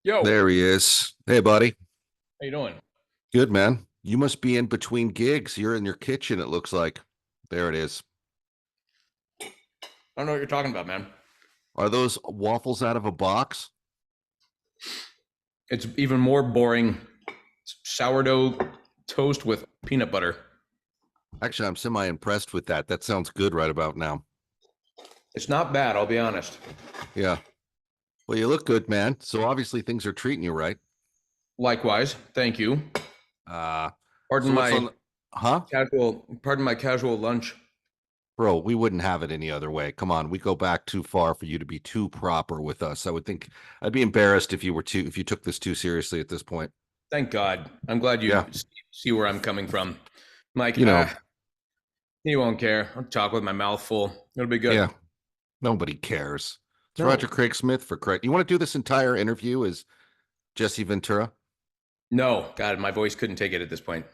Yo, There he is. Hey, buddy. how you doing? Good, man. You must be in between gigs. You're in your kitchen, it looks like. There it is. I don't know what you're talking about, man. Are those waffles out of a box? It's even more boring. Sourdough toast with peanut butter. Actually, I'm semi-impressed with that. That sounds good right about now. It's not bad, I'll be honest. Yeah. Well, you look good, man. So obviously things are treating you right. Likewise, thank you. Uh, Pardon so what's my on huh? casual lunch. Bro, we wouldn't have it any other way. Come on, we go back too far for you to be too proper with us. I would think I'd be embarrassed if you took this too seriously at this point. Thank God. I'm glad you Yeah. see where I'm coming from. Mike, You know, he won't care. I'll talk with my mouth full. It'll be good. yeah. Nobody cares. It's No. Roger Craig Smith for Craig. You want to do this entire interview as Jesse Ventura? No, God, my voice couldn't take it at this point.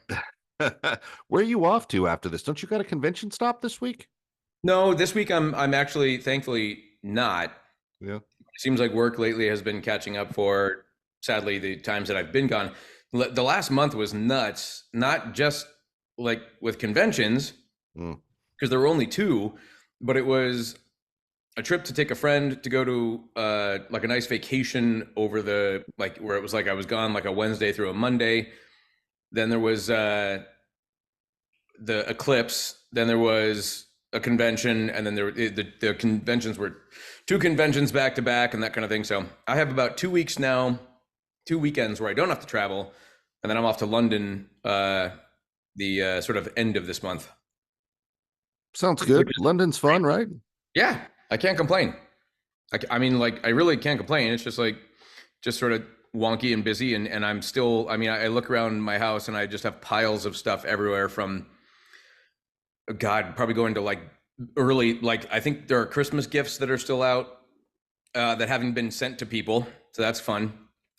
Where are you off to after this? Don't you got a convention stop this week? No, this week I'm actually thankfully not. Yeah. It seems like work lately has been catching up for, sadly, the times that I've been gone. The last month was nuts, not just like with conventions, because there were only two, but it was a trip to take a friend to go to like a nice vacation over the, like where it was like I was gone like a Wednesday through a Monday. Then there was the eclipse. Then there was a convention, and then the conventions were two conventions back to back and that kind of thing. So I have about 2 weeks now, 2 weekends where I don't have to travel, and then I'm off to London the sort of end of this month. Sounds good. London's fun, right? Yeah, I can't complain. I mean, like, I really can't complain. It's just like, just sort of wonky and busy. And I'm still, I mean, I look around my house and I just have piles of stuff everywhere from, God, probably going to like early, like, I think there are Christmas gifts that are still out that haven't been sent to people. So that's fun.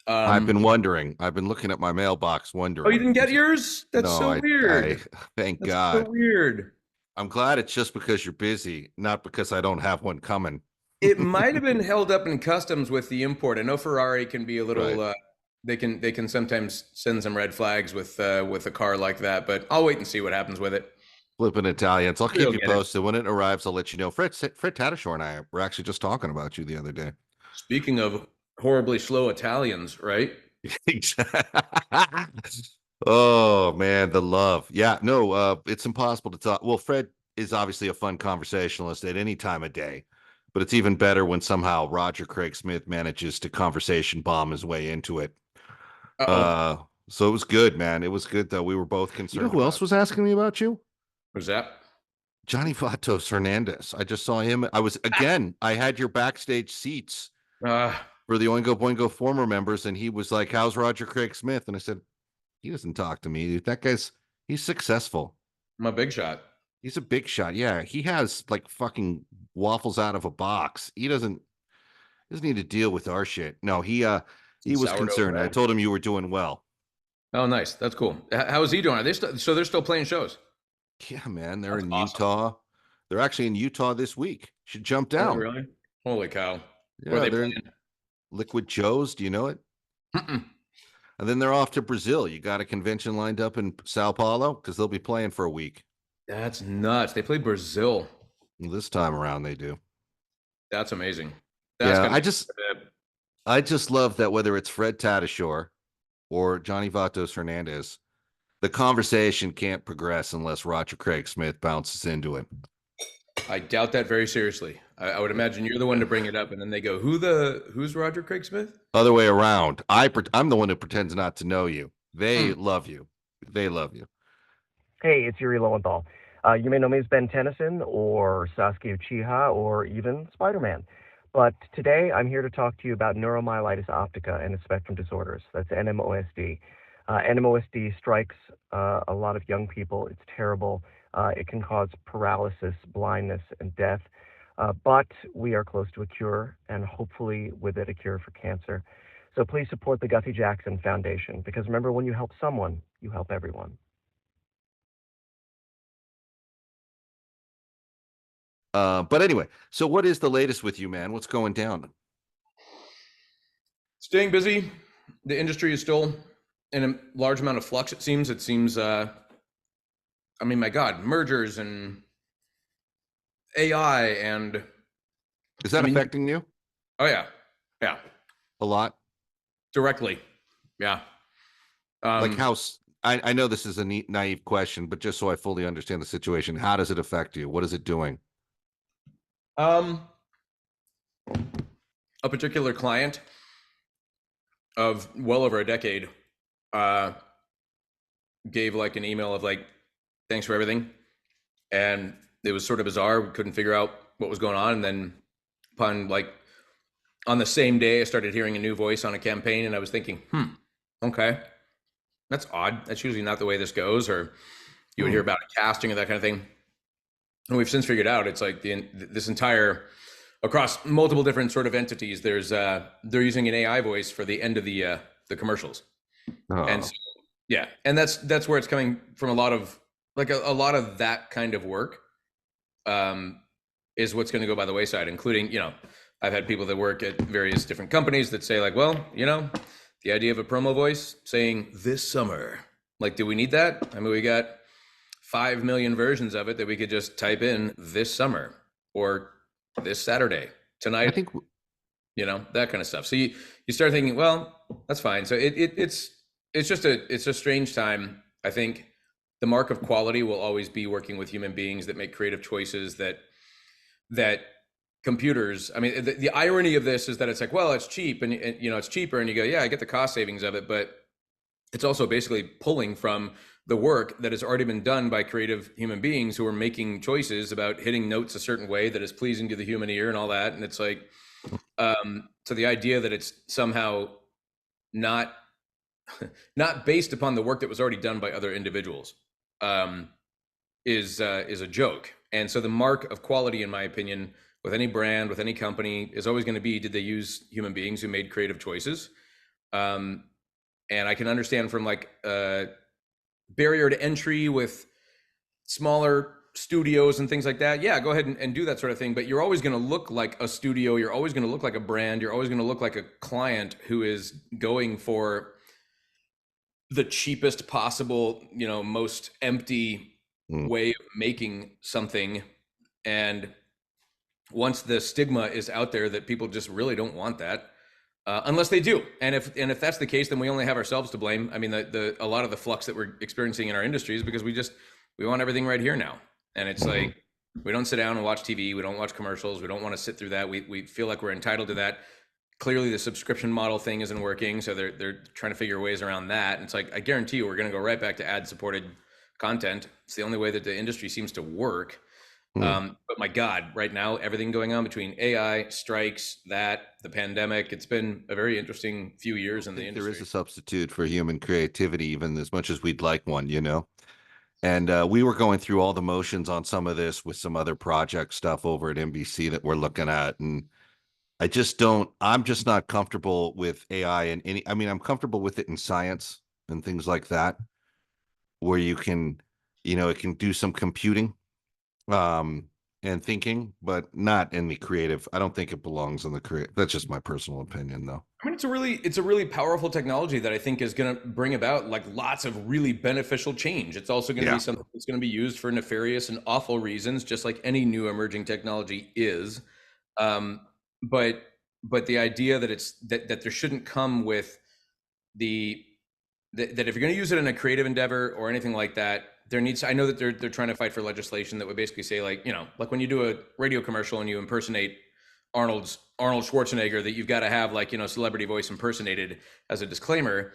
I've been wondering. I've been looking at my mailbox wondering. Oh, you didn't get yours? That's No, so weird. Thank That's God. so weird. I'm glad it's just because you're busy, not because I don't have one coming. It might have been held up in customs with the import. I know Ferrari can be a little. Right. They can sometimes send some red flags with a car like that, but I'll wait and see what happens with it. Flipping Italians. I'll keep You'll you get it. posted. When it arrives, I'll let you know. Fred Tatasciore and I were actually just talking about you the other day. Speaking of horribly slow Italians, right? Oh man, the love. Yeah, no, it's impossible to talk. Well, Fred is obviously a fun conversationalist at any time of day, but it's even better when somehow Roger Craig Smith manages to conversation bomb his way into it. So it was good, man. It was good though. We were both concerned. You know who else was asking me about you? Who's that? Johnny Vatos Hernandez. I just saw him. I had your backstage seats for the Oingo Boingo former members, and he was like, "How's Roger Craig Smith?" And I said, "He doesn't talk to me. He's successful. I'm a big shot. He's a big shot. Yeah, he has like fucking waffles out of a box. He doesn't need to deal with our shit. No, he was concerned. Bread. I told him you were doing well. Oh, nice. That's cool. How is he doing? Are they so they're still playing shows? Yeah, man. They're in awesome. Utah. They're actually in Utah this week. Should jump down. Oh, really? Holy cow. Yeah, where are they playing? Liquid Joe's. Do you know it? Mm-mm. And then they're off to Brazil. You got a convention lined up in Sao Paulo because they'll be playing for a week. That's nuts. They play Brazil. This time around, they do. That's amazing. I just love that whether it's Fred Tatasciore or Johnny Vatos Hernandez, the conversation can't progress unless Roger Craig Smith bounces into it. I doubt that very seriously. I would imagine you're the one to bring it up, and then they go, "Who's Roger Craig Smith?" Other way around. I'm the one who pretends not to know you. They love you. They love you. Hey, it's Yuri Lowenthal. You may know me as Ben Tennyson or Saskia Uchiha or even Spider-Man. But today I'm here to talk to you about neuromyelitis optica and its spectrum disorders. That's NMOSD. NMOSD strikes a lot of young people. It's terrible. It can cause paralysis, blindness, and death. But we are close to a cure, and hopefully with it a cure for cancer. So please support the Guthrie Jackson Foundation, because remember, when you help someone, you help everyone. But anyway, so what is the latest with you, man? What's going down? Staying busy, the industry is still in a large amount of flux. It seems, I mean, my God, mergers and AI and Is that affecting you? Oh yeah. Yeah. A lot? Directly. Yeah. Like how, I know this is a naive question, but just so I fully understand the situation, how does it affect you? What is it doing? A particular client of well over a decade gave like an email of like, thanks for everything. And it was sort of bizarre. We couldn't figure out what was going on. And then upon like on the same day, I started hearing a new voice on a campaign and I was thinking, okay, that's odd. That's usually not the way this goes. Or you would hear about a casting or that kind of thing. And we've since figured out it's like this entire, across multiple different sort of entities, there's they're using an AI voice for the end of the commercials. And so, yeah, and that's where it's coming from. A lot of like a lot of that kind of work is what's going to go by the wayside, including, you know, I've had people that work at various different companies that say like, well, you know, the idea of a promo voice saying this summer, like, do we need that? I mean, we got 5 million versions of it that we could just type in this summer or this Saturday, tonight, I think, you know, that kind of stuff. So you start thinking, well, that's fine. So it's just it's a strange time. I think the mark of quality will always be working with human beings that make creative choices that computers, I mean, the irony of this is that it's like, well, it's cheap and you know, it's cheaper and you go, yeah, I get the cost savings of it, but it's also basically pulling from the work that has already been done by creative human beings who are making choices about hitting notes a certain way that is pleasing to the human ear and all that. And it's like, so the idea that it's somehow not based upon the work that was already done by other individuals is a joke. And so the mark of quality, in my opinion, with any brand, with any company, is always going to be, did they use human beings who made creative choices? And I can understand from like barrier to entry with smaller studios and things like that. Yeah, go ahead and do that sort of thing. But you're always going to look like a studio. You're always going to look like a brand. You're always going to look like a client who is going for the cheapest possible, you know, most empty way of making something. And once the stigma is out there that people just really don't want that, unless they do. And if that's the case, then we only have ourselves to blame. I mean, a lot of the flux that we're experiencing in our industry is because we want everything right here now. And it's like, we don't sit down and watch TV. We don't watch commercials. We don't want to sit through that. We feel like we're entitled to that. Clearly the subscription model thing isn't working. So they're trying to figure ways around that. And it's like, I guarantee you, we're going to go right back to ad supported content. It's the only way that the industry seems to work. But my God, right now, everything going on between AI, strikes, the pandemic, it's been a very interesting few years in the industry. There is a substitute for human creativity, even as much as we'd like one, you know? And we were going through all the motions on some of this with some other project stuff over at NBC that we're looking at. And I'm just not comfortable with AI and I'm comfortable with it in science and things like that, where you can, you know, it can do some computing and thinking, but not in the creative. I don't think it belongs in the creative. That's just my personal opinion, though. I mean, it's a really powerful technology that I think is going to bring about like lots of really beneficial change. It's also going to be something that's going to be used for nefarious and awful reasons, just like any new emerging technology is. But the idea that that there shouldn't come with that if you're going to use it in a creative endeavor or anything like that, I know that they're trying to fight for legislation that would basically say, like, you know, like when you do a radio commercial and you impersonate Arnold Schwarzenegger, that you've got to have, like, you know, celebrity voice impersonated as a disclaimer.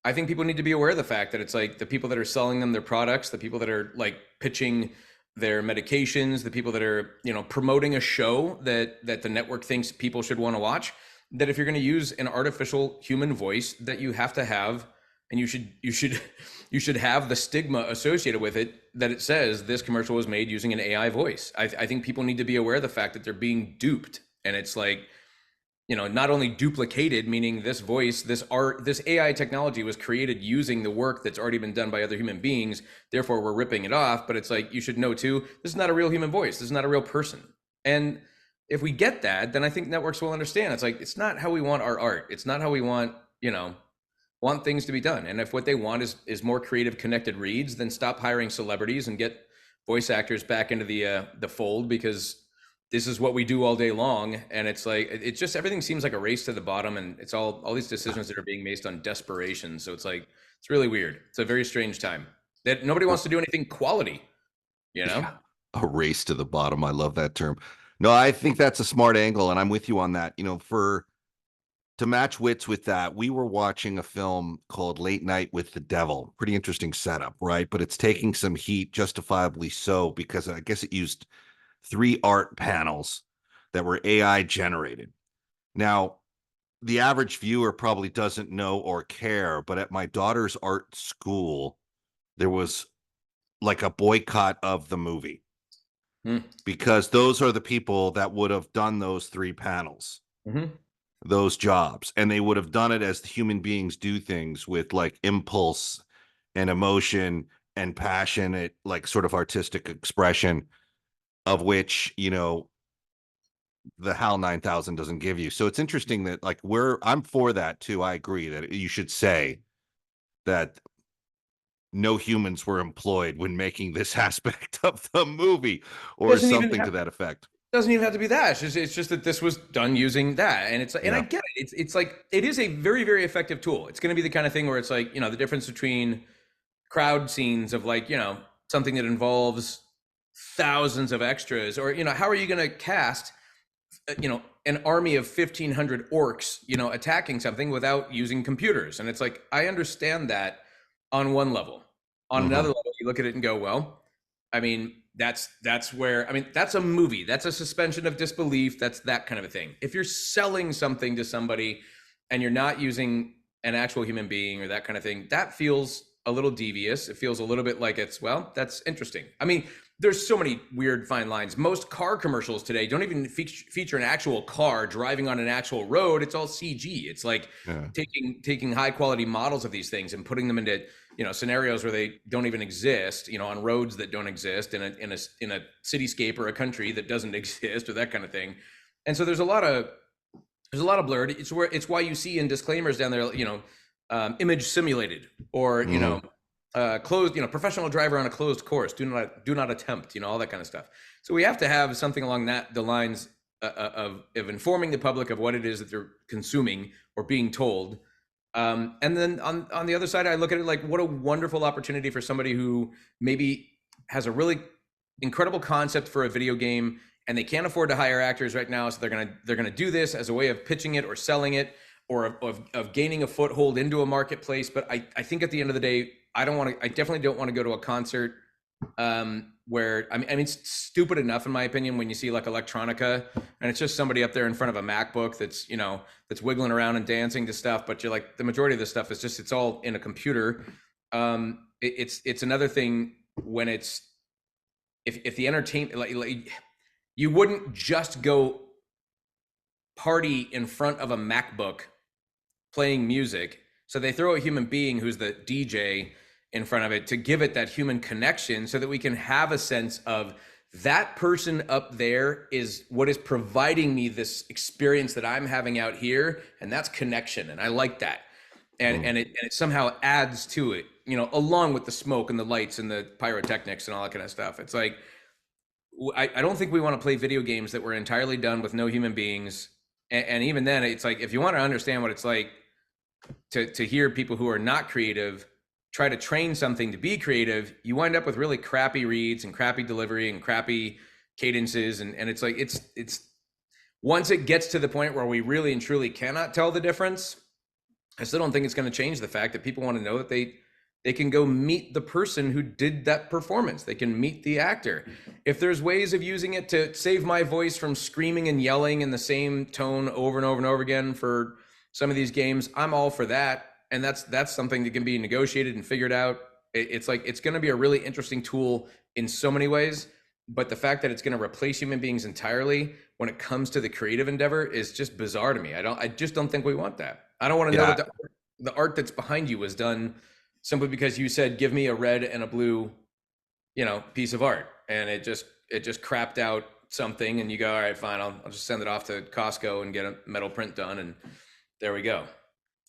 I think people need to be aware of the fact that it's like the people that are selling them their products, the people that are like pitching their medications, the people that are, you know, promoting a show that the network thinks people should want to watch, that if you're going to use an artificial human voice, that you have to have, and you should have the stigma associated with it, that it says this commercial was made using an AI voice. I think people need to be aware of the fact that they're being duped. And it's like, you know, not only duplicated, meaning this voice, this AI technology was created using the work that's already been done by other human beings. Therefore, we're ripping it off. But it's like, you should know too, this is not a real human voice. This is not a real person. And if we get that, then I think networks will understand. It's like, it's not how we want our art. It's not how we want, you know, want things to be done. And if what they want is more creative, connected reads, then stop hiring celebrities and get voice actors back into the fold, because this is what we do all day long. And it's like, it's just, everything seems like a race to the bottom, and it's all these decisions that are being based on desperation. So it's like, it's really weird. It's a very strange time that nobody wants to do anything quality, you know? Yeah. A race to the bottom. I love that term. No, I think that's a smart angle, and I'm with you on that. To match wits with that, we were watching a film called Late Night with the Devil. Pretty interesting setup, right? But it's taking some heat, justifiably so, because I guess it used 3 art panels that were AI generated. Now, the average viewer probably doesn't know or care, but at my daughter's art school, there was like a boycott of the movie because those are the people that would have done those 3 panels. Those jobs, and they would have done it as human beings do things, with like impulse and emotion and passionate, like sort of artistic expression, of which the HAL 9000 doesn't give you. So it's interesting that like I'm for that too. I agree that you should say that no humans were employed when making this aspect of the movie, or something to that effect. Doesn't even have to be that. It's just that this was done using that, and and I get it. It's like, it is a very, very effective tool. It's going to be the kind of thing where it's like, the difference between crowd scenes of like, something that involves thousands of extras, or how are you going to cast an army of 1,500 orcs attacking something without using computers? And it's like, I understand that on one level. On another level, you look at it and go, well, I mean, that's where, that's a movie. That's a suspension of disbelief. That's that kind of a thing. If you're selling something to somebody and you're not using an actual human being or that kind of thing, that feels a little devious. It feels a little bit like that's interesting. There's so many weird fine lines. Most car commercials today don't even feature an actual car driving on an actual road. It's all CG. It's like taking high quality models of these things and putting them into scenarios where they don't even exist, on roads that don't exist, in a cityscape or a country that doesn't exist, or that kind of thing. And so there's a lot of blurred. It's why you see in disclaimers down there, image simulated, or closed, professional driver on a closed course, do not attempt, all that kind of stuff. So we have to have something along the lines of informing the public of what it is that they're consuming or being told. And then on the other side, I look at it like, what a wonderful opportunity for somebody who maybe has a really incredible concept for a video game, and they can't afford to hire actors right now. So they're gonna do this as a way of pitching it or selling it, or of gaining a foothold into a marketplace. But I think at the end of the day, I definitely don't want to go to a concert where it's stupid enough, in my opinion, when you see like electronica and it's just somebody up there in front of a MacBook that's wiggling around and dancing to stuff. But you're like, the majority of this stuff is it's all in a computer. It's another thing when it's, if the entertainment, like you wouldn't just go party in front of a MacBook playing music. So they throw a human being who's the DJ in front of it to give it that human connection, so that we can have a sense of that person up there is what is providing me this experience that I'm having out here. And that's connection. And I like that. And it somehow adds to it, along with the smoke and the lights and the pyrotechnics and all that kind of stuff. It's like, I don't think we want to play video games that were entirely done with no human beings. And even then, it's like, if you want to understand what it's like to hear people who are not creative try to train something to be creative, you wind up with really crappy reads and crappy delivery and crappy cadences. And it's like, it's once it gets to the point where we really and truly cannot tell the difference, I still don't think it's going to change the fact that people want to know that they can go meet the person who did that performance. They can meet the actor. If there's ways of using it to save my voice from screaming and yelling in the same tone over and over and over again for some of these games, I'm all for that. And that's something that can be negotiated and figured out. It's like, it's going to be a really interesting tool in so many ways, but the fact that it's going to replace human beings entirely when it comes to the creative endeavor is just bizarre to me. I just don't think we want that. I don't want to know that the art that's behind you was done simply because you said, give me a red and a blue, piece of art. And it just crapped out something, and you go, all right, fine. I'll just send it off to Costco and get a metal print done. And there we go.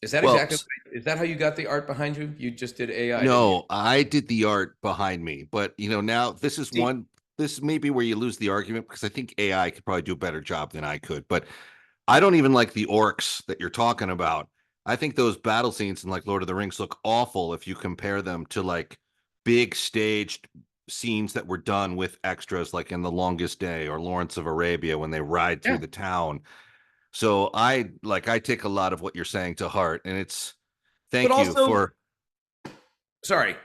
Is that Well, exactly? Is that how you got the art behind you? You just did AI, didn't you? no, I did the art behind me, but now this is See, one. This may be where you lose the argument because I think AI could probably do a better job than I could. But I don't even like the orcs that you're talking about. I think those battle scenes in like Lord of the Rings look awful if you compare them to like big staged scenes that were done with extras, like in The Longest Day or Lawrence of Arabia when they ride through yeah. the town. So I take a lot of what you're saying to heart, and it's But thank you also, for sorry,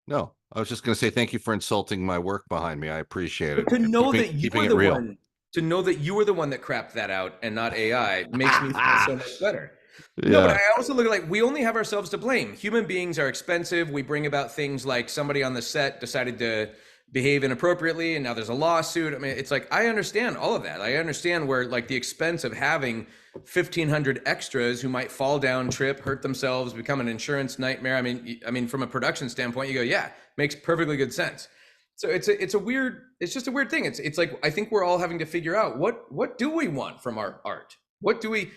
no. I was just going to say thank you for insulting my work behind me. I appreciate but it. to know that you Keeping were it the real. one, to know that you were the one that crapped that out and not AI makes me feel so much better. No, but Yeah. I also look at like we only have ourselves to blame. Human beings are expensive. We bring about things like somebody on the set decided to behave inappropriately and now there's a lawsuit. I mean, it's like I understand all of that. I understand where like the expense of having 1,500 extras who might fall down, trip, hurt themselves, become an insurance nightmare. I mean, from a production standpoint, you go, yeah, makes perfectly good sense. So it's just a weird thing. It's like I think we're all having to figure out what do we want from our art? What do we,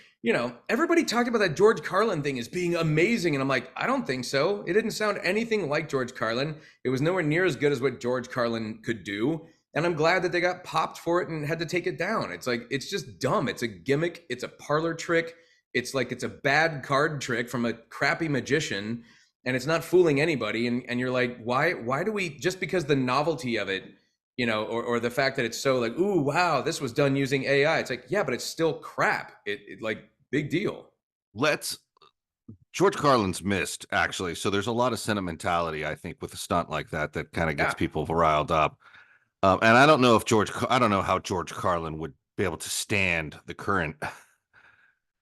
everybody talked about that George Carlin thing as being amazing. And I'm like, I don't think so. It didn't sound anything like George Carlin. It was nowhere near as good as what George Carlin could do. And I'm glad that they got popped for it and had to take it down. It's like, it's just dumb. It's a gimmick. It's a parlor trick. It's like, it's a bad card trick from a crappy magician and it's not fooling anybody. And you're like, why do we, just because the novelty of it, or the fact that it's so like, ooh, wow, this was done using AI. It's like, yeah, but it's still crap. It like big deal. Let's George Carlin's missed actually. So there's a lot of sentimentality, I think, with a stunt like that kind of gets Yeah. people riled up. And I don't know I don't know how George Carlin would be able to stand the current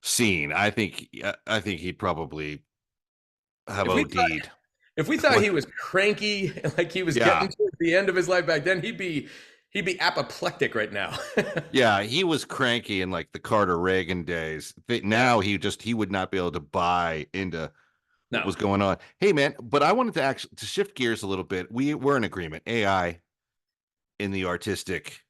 scene. I think he'd probably have If we thought, OD'd. if we thought What? he was cranky, like he was Yeah. getting to the end of his life back then, he'd be apoplectic right now. Yeah, he was cranky in like the Carter Reagan days. Now he would not be able to buy into what No, was going on. Hey man, but I wanted to actually to shift gears a little bit. We're in agreement. AI in the artistic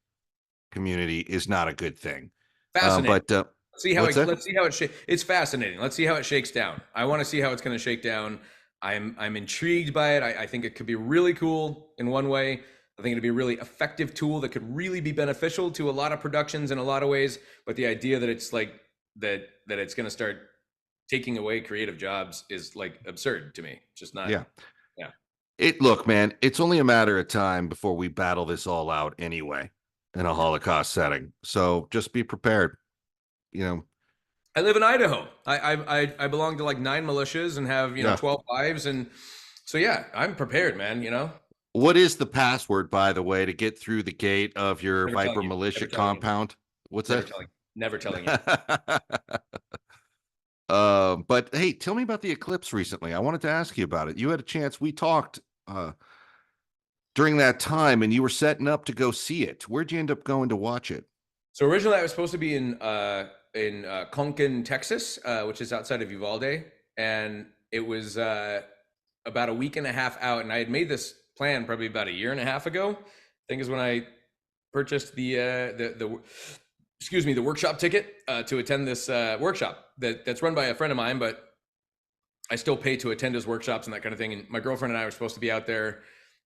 community is not a good thing. fascinating. But See how what's that? let's see how it's fascinating. Let's see how it shakes down. I want to see how it's going to shake down. I'm intrigued by it. I think it could be really cool in one way. I think it'd be a really effective tool that could really be beneficial to a lot of productions in a lot of ways. But the idea that it's like that it's going to start taking away creative jobs is like absurd to me. Just not. Yeah. Yeah. Look, man, it's only a matter of time before we battle this all out anyway in a Holocaust setting. So just be prepared. You know, I live in Idaho. I belong to like 9 militias and have yeah. 12 wives, and so yeah, I'm prepared, man. What is the password, by the way, to get through the gate of your Never telling Viper you. militia Never telling you. compound? What's Never that? telling. Never telling you. But hey, tell me about the eclipse recently. I wanted to ask you about it. You had a chance. We talked during that time, and you were setting up to go see it. Where'd you end up going to watch it? So originally, I was supposed to be in Conkin, Texas, which is outside of Uvalde, and it was about a week and a half out. And I had made this plan probably about a year and a half ago. I think is when I purchased the workshop ticket to attend this workshop that's run by a friend of mine, but I still pay to attend his workshops and that kind of thing. And my girlfriend and I were supposed to be out there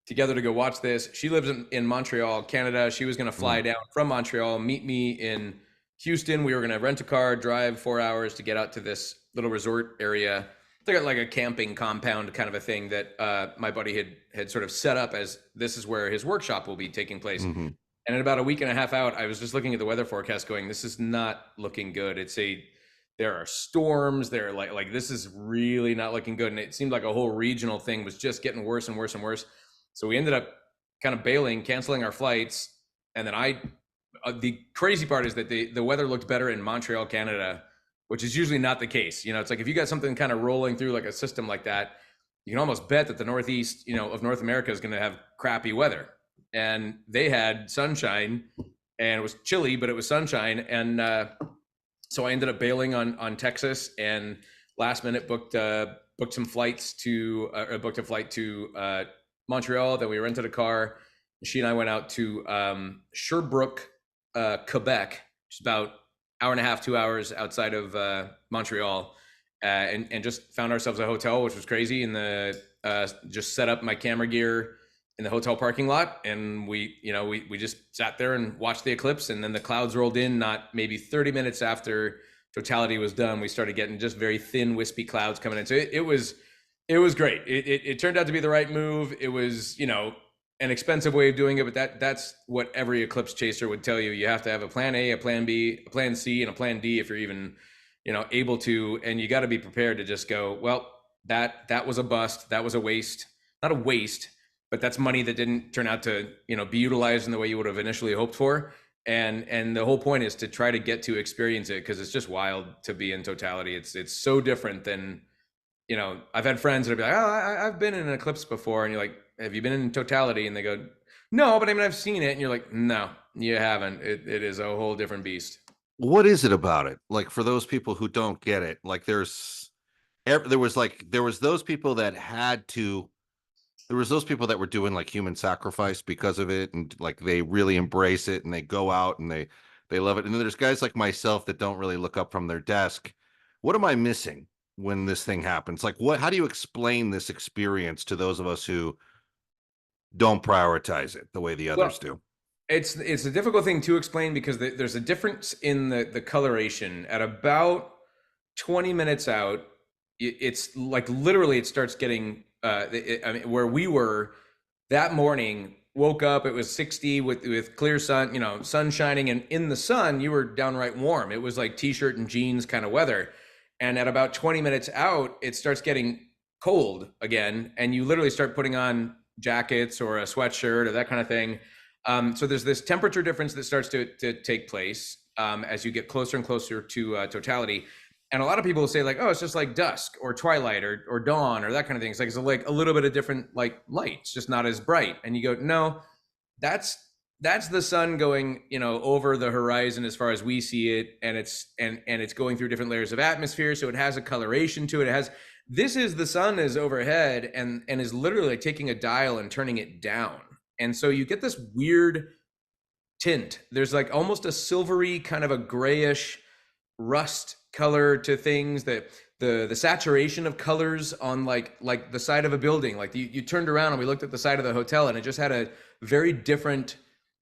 together to go watch this. She lives in Montreal, Canada. She was going to fly down from Montreal, meet me in Houston. We were going to rent a car, drive 4 hours to get out to this little resort area. They got like a camping compound kind of a thing that my buddy had sort of set up as this is where his workshop will be taking place. Mm-hmm. And in about a week and a half out, I was just looking at the weather forecast going, this is not looking good. There are storms. They're like this is really not looking good. And it seemed like a whole regional thing was just getting worse and worse and worse. So we ended up kind of bailing, canceling our flights. And then the crazy part is that the weather looked better in Montreal, Canada, which is usually not the case. It's like if you got something kind of rolling through like a system like that, you can almost bet that the Northeast, of North America is going to have crappy weather. And they had sunshine and it was chilly, but it was sunshine. And so I ended up bailing on Texas and last minute booked some flights booked a flight to Montreal. Then we rented a car. She and I went out to Sherbrooke, Quebec, which is about hour and a half, 2 hours outside of Montreal. and just found ourselves a hotel, which was crazy. And just set up my camera gear in the hotel parking lot, and we just sat there and watched the eclipse. And then the clouds rolled in. Not maybe 30 minutes after totality was done, we started getting just very thin, wispy clouds coming in. So it was great. It turned out to be the right move. It was, an expensive way of doing it, but that's what every eclipse chaser would tell you. You have to have a plan A, a plan B, a plan C, and a plan D if you're even, able to. And you got to be prepared to just go, well, that was a bust. That was a waste. Not a waste, but that's money that didn't turn out to, be utilized in the way you would have initially hoped for. And the whole point is to try to get to experience it, because it's just wild to be in totality. It's so different than, I've had friends that are like, oh, I've been in an eclipse before. And you're like, have you been in totality? And they go, no, but I mean, I've seen it. And you're like, no, you haven't. It is a whole different beast. What is it about it? Like, for those people who don't get it, like there was those people that were doing like human sacrifice because of it. And like, they really embrace it and they go out and they love it. And then there's guys like myself that don't really look up from their desk. What am I missing when this thing happens? Like, how do you explain this experience to those of us who don't prioritize it the way the others do? It's a difficult thing to explain, because there's a difference in the coloration at about 20 minutes out. It's like literally it starts getting where we were that morning, woke up, it was 60 with clear sun, sun shining, and in the sun you were downright warm. It was like t-shirt and jeans kind of weather. And at about 20 minutes out, it starts getting cold again, and you literally start putting on jackets or a sweatshirt or that kind of thing. So there's this temperature difference that starts to take place as you get closer and closer to totality. And a lot of people will say like, oh, it's just like dusk or twilight or dawn or that kind of thing. It's like a little bit of different like light. It's just not as bright. And you go, no, that's the sun going, over the horizon as far as we see it. And it's going through different layers of atmosphere. So it has a coloration to it. The sun is overhead and is literally like taking a dial and turning it down. And so you get this weird tint. There's like almost a silvery kind of a grayish rust color to things, that the saturation of colors on like the side of a building. Like you turned around and we looked at the side of the hotel and it just had a very different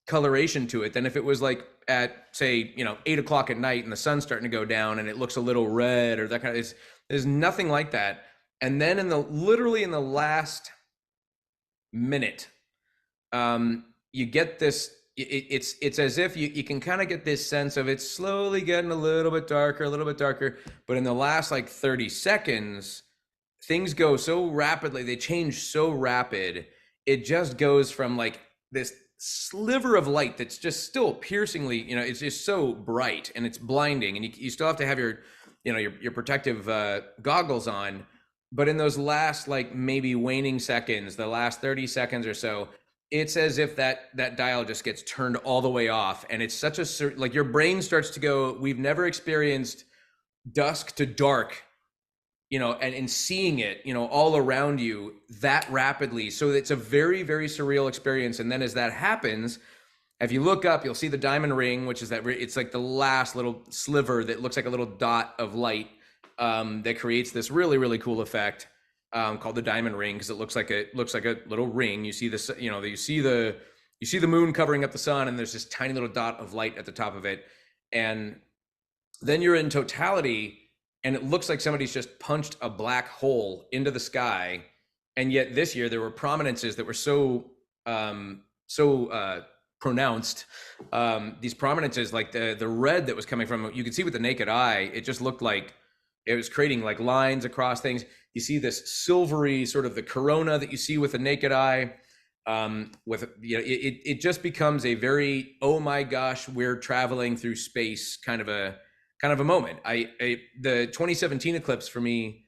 coloration to it than if it was like at, say, 8 o'clock at night and the sun's starting to go down and it looks a little red or that kind of. There's nothing like that. And then literally in the last minute, you get this. It's as if you can kind of get this sense of it's slowly getting a little bit darker, but in the last like 30 seconds, things go so rapidly, they change so rapid. It just goes from like this sliver of light that's just still piercingly, it's just so bright and it's blinding, and you still have to have your protective goggles on. But in those last like maybe waning seconds, the last 30 seconds or so, it's as if that dial just gets turned all the way off. And it's such like your brain starts to go, we've never experienced dusk to dark, and seeing it, all around you that rapidly. So it's a very, very surreal experience. And then as that happens, if you look up, you'll see the diamond ring, which is it's like the last little sliver that looks like a little dot of light that creates this really, really cool effect. Called the diamond ring, because it looks like a little ring. You see this, you see the moon covering up the sun, and there's this tiny little dot of light at the top of it. And then you're in totality, and it looks like somebody's just punched a black hole into the sky. And yet this year there were prominences that were so pronounced. These prominences, like the red that was coming from, you could see with the naked eye, it just looked like it was creating like lines across things. You see this silvery sort of the corona that you see with the naked eye. It just becomes a very, oh my gosh, we're traveling through space kind of a moment. The 2017 eclipse for me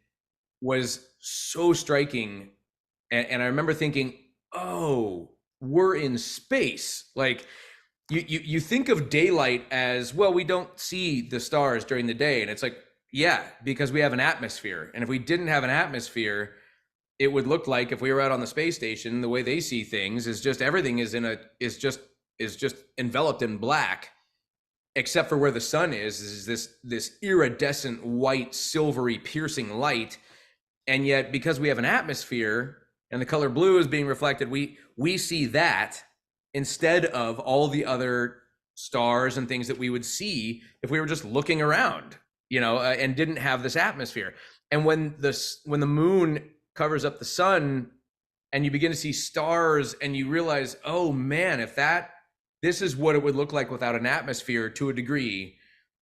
was so striking, and I remember thinking, oh, we're in space. Like you think of daylight as, well, we don't see the stars during the day, and it's like, yeah, because we have an atmosphere. And if we didn't have an atmosphere, it would look like if we were out on the space station, the way they see things is just everything is just enveloped in black. except for where the sun is this iridescent white, silvery, piercing light. And yet, because we have an atmosphere and the color blue is being reflected, we see that instead of all the other stars and things that we would see if we were just looking around, and didn't have this atmosphere. And when the moon covers up the sun and you begin to see stars and you realize, oh man, this is what it would look like without an atmosphere to a degree,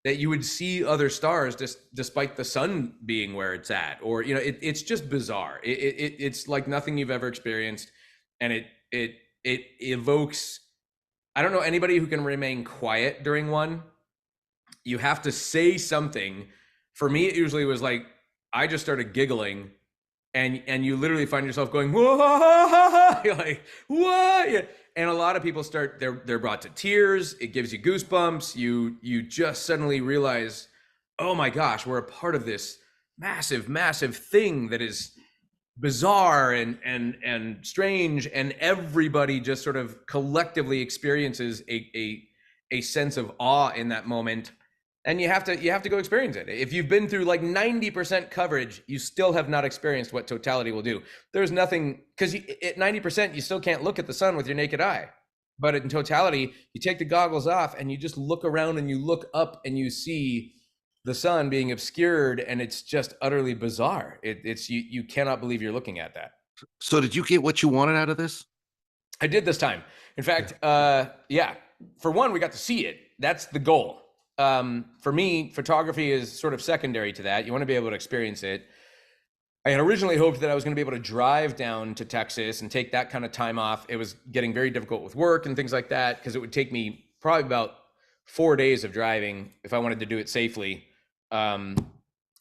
that you would see other stars despite the sun being where it's at, or it's just bizarre. It's like nothing you've ever experienced, and it evokes. I don't know anybody who can remain quiet during one. You have to say something. For me, it usually was like I just started giggling, and you literally find yourself going, whoa, you're like, what? Yeah. And a lot of people they're brought to tears. It gives you goosebumps. You just suddenly realize, oh my gosh, we're a part of this massive, massive thing that is bizarre and strange. And everybody just sort of collectively experiences a sense of awe in that moment. And you have to go experience it. If you've been through like 90% coverage, you still have not experienced what totality will do. There's nothing, because at 90%, you still can't look at the sun with your naked eye. But in totality, you take the goggles off and you just look around and you look up and you see the sun being obscured, and it's just utterly bizarre. It's you cannot believe you're looking at that. So did you get what you wanted out of this? I did this time. In fact, yeah. For one, we got to see it. That's the goal. For me, photography is sort of secondary to that. You want to be able to experience it. I had originally hoped that I was going to be able to drive down to Texas and take that kind of time off. It was getting very difficult with work and things like that, because it would take me probably about 4 days of driving if I wanted to do it safely, and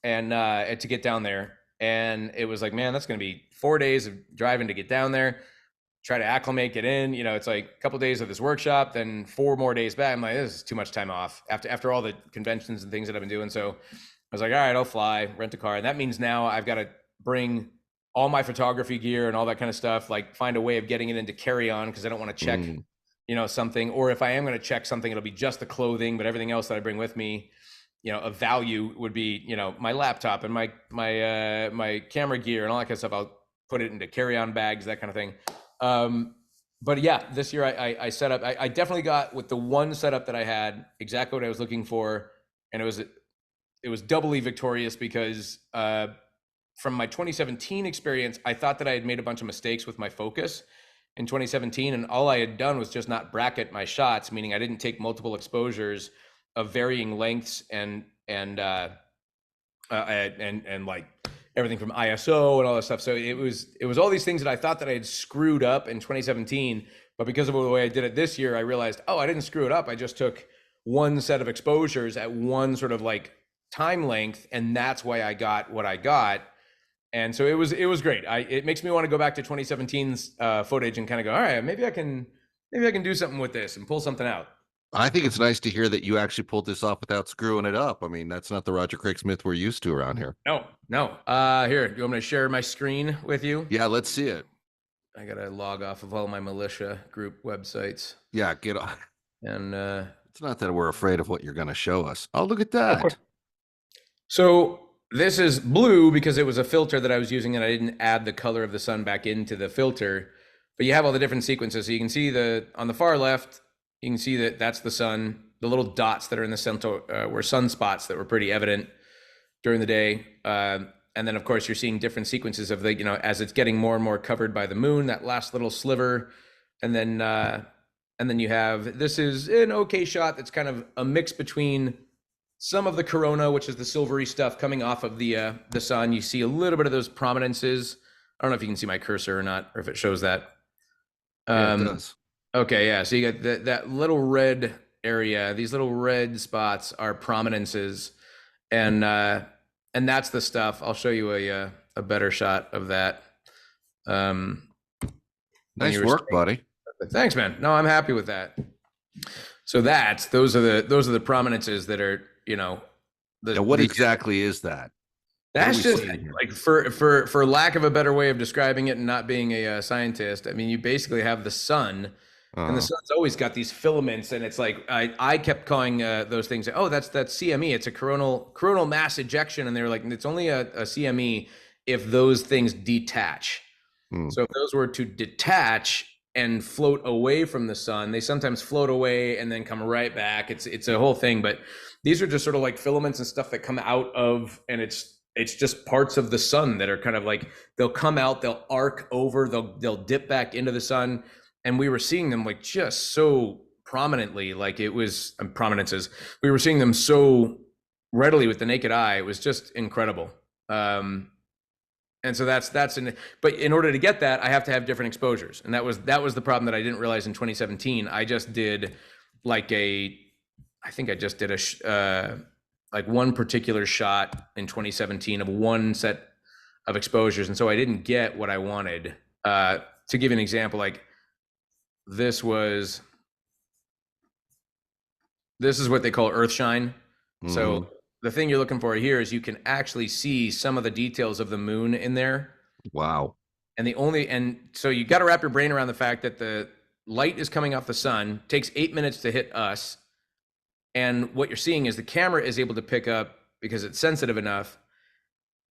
to get down there. And it was like, man, that's going to be 4 days of driving to get down there, try to acclimate, get in. It's like a couple of days of this workshop, then 4 more days back. I'm like, this is too much time off after all the conventions and things that I've been doing. So I was like, all right, I'll fly, rent a car. And that means now I've got to bring all my photography gear and all that kind of stuff, like find a way of getting it into carry-on, because I don't want to check, something. Or if I am going to check something, it'll be just the clothing, but everything else that I bring with me, of value would be, my laptop and my camera gear and all that kind of stuff. I'll put it into carry-on bags, that kind of thing. But yeah, this year I set up, I definitely got with the one setup that I had exactly what I was looking for. And it was doubly victorious because, from my 2017 experience, I thought that I had made a bunch of mistakes with my focus in 2017. And all I had done was just not bracket my shots, meaning I didn't take multiple exposures of varying lengths and like everything from ISO and all that stuff. So it was all these things that I thought that I had screwed up in 2017, but because of the way I did it this year, I realized, oh, I didn't screw it up. I just took one set of exposures at one sort of like time length, and that's why I got what I got. And so it was great. It makes me want to go back to 2017's footage and kind of go, all right, maybe I can do something with this and pull something out. I think it's nice to hear that you actually pulled this off without screwing it up. I mean, that's not the Roger Craig Smith we're used to around here. No. Here, do you want me to share my screen with you? Yeah, let's see it. I got to log off of all my militia group websites. Yeah, get off. And it's not that we're afraid of what you're going to show us. Oh, look at that. So this is blue because it was a filter that I was using and I didn't add the color of the sun back into the filter. But you have all the different sequences. So you can see on the far left, you can see that that's the sun. The little dots that are in the center were sunspots that were pretty evident during the day. And then of course you're seeing different sequences of as it's getting more and more covered by the moon, that last little sliver. And then you have, this is an okay shot that's kind of a mix between some of the corona, which is the silvery stuff coming off of the sun. You see a little bit of those prominences. I don't know if you can see my cursor or not, or if it shows that. Yeah, it does. Okay, yeah. So you got that little red area. These little red spots are prominences, and that's the stuff. I'll show you a better shot of that. Nice work, buddy. Thanks, man. No, I'm happy with that. So those are the prominences that are, now what exactly is that? That's just like, for lack of a better way of describing it and not being a scientist, I mean, you basically have the sun And the sun's always got these filaments, and it's like I kept calling those things, oh, that's CME. It's a coronal mass ejection, and they were like, it's only a CME if those things detach. So if those were to detach and float away from the sun, they sometimes float away and then come right back. It's a whole thing, but these are just sort of like filaments and stuff that come out of, and it's just parts of the sun that are kind of like, they'll come out, they'll arc over, they'll dip back into the sun. And we were seeing them like just so prominently, like it was prominences. We were seeing them so readily with the naked eye. It was just incredible. And so but in order to get that, I have to have different exposures. And that was the problem that I didn't realize in 2017. I just did like like one particular shot in 2017 of one set of exposures. And so I didn't get what I wanted. To give you an example, like, this is what they call earth shine. So the thing you're looking for here is you can actually see some of the details of the moon in there. Wow. And so you got to wrap your brain around the fact that the light is coming off the sun, takes 8 minutes to hit us. And what you're seeing is the camera is able to pick up, because it's sensitive enough,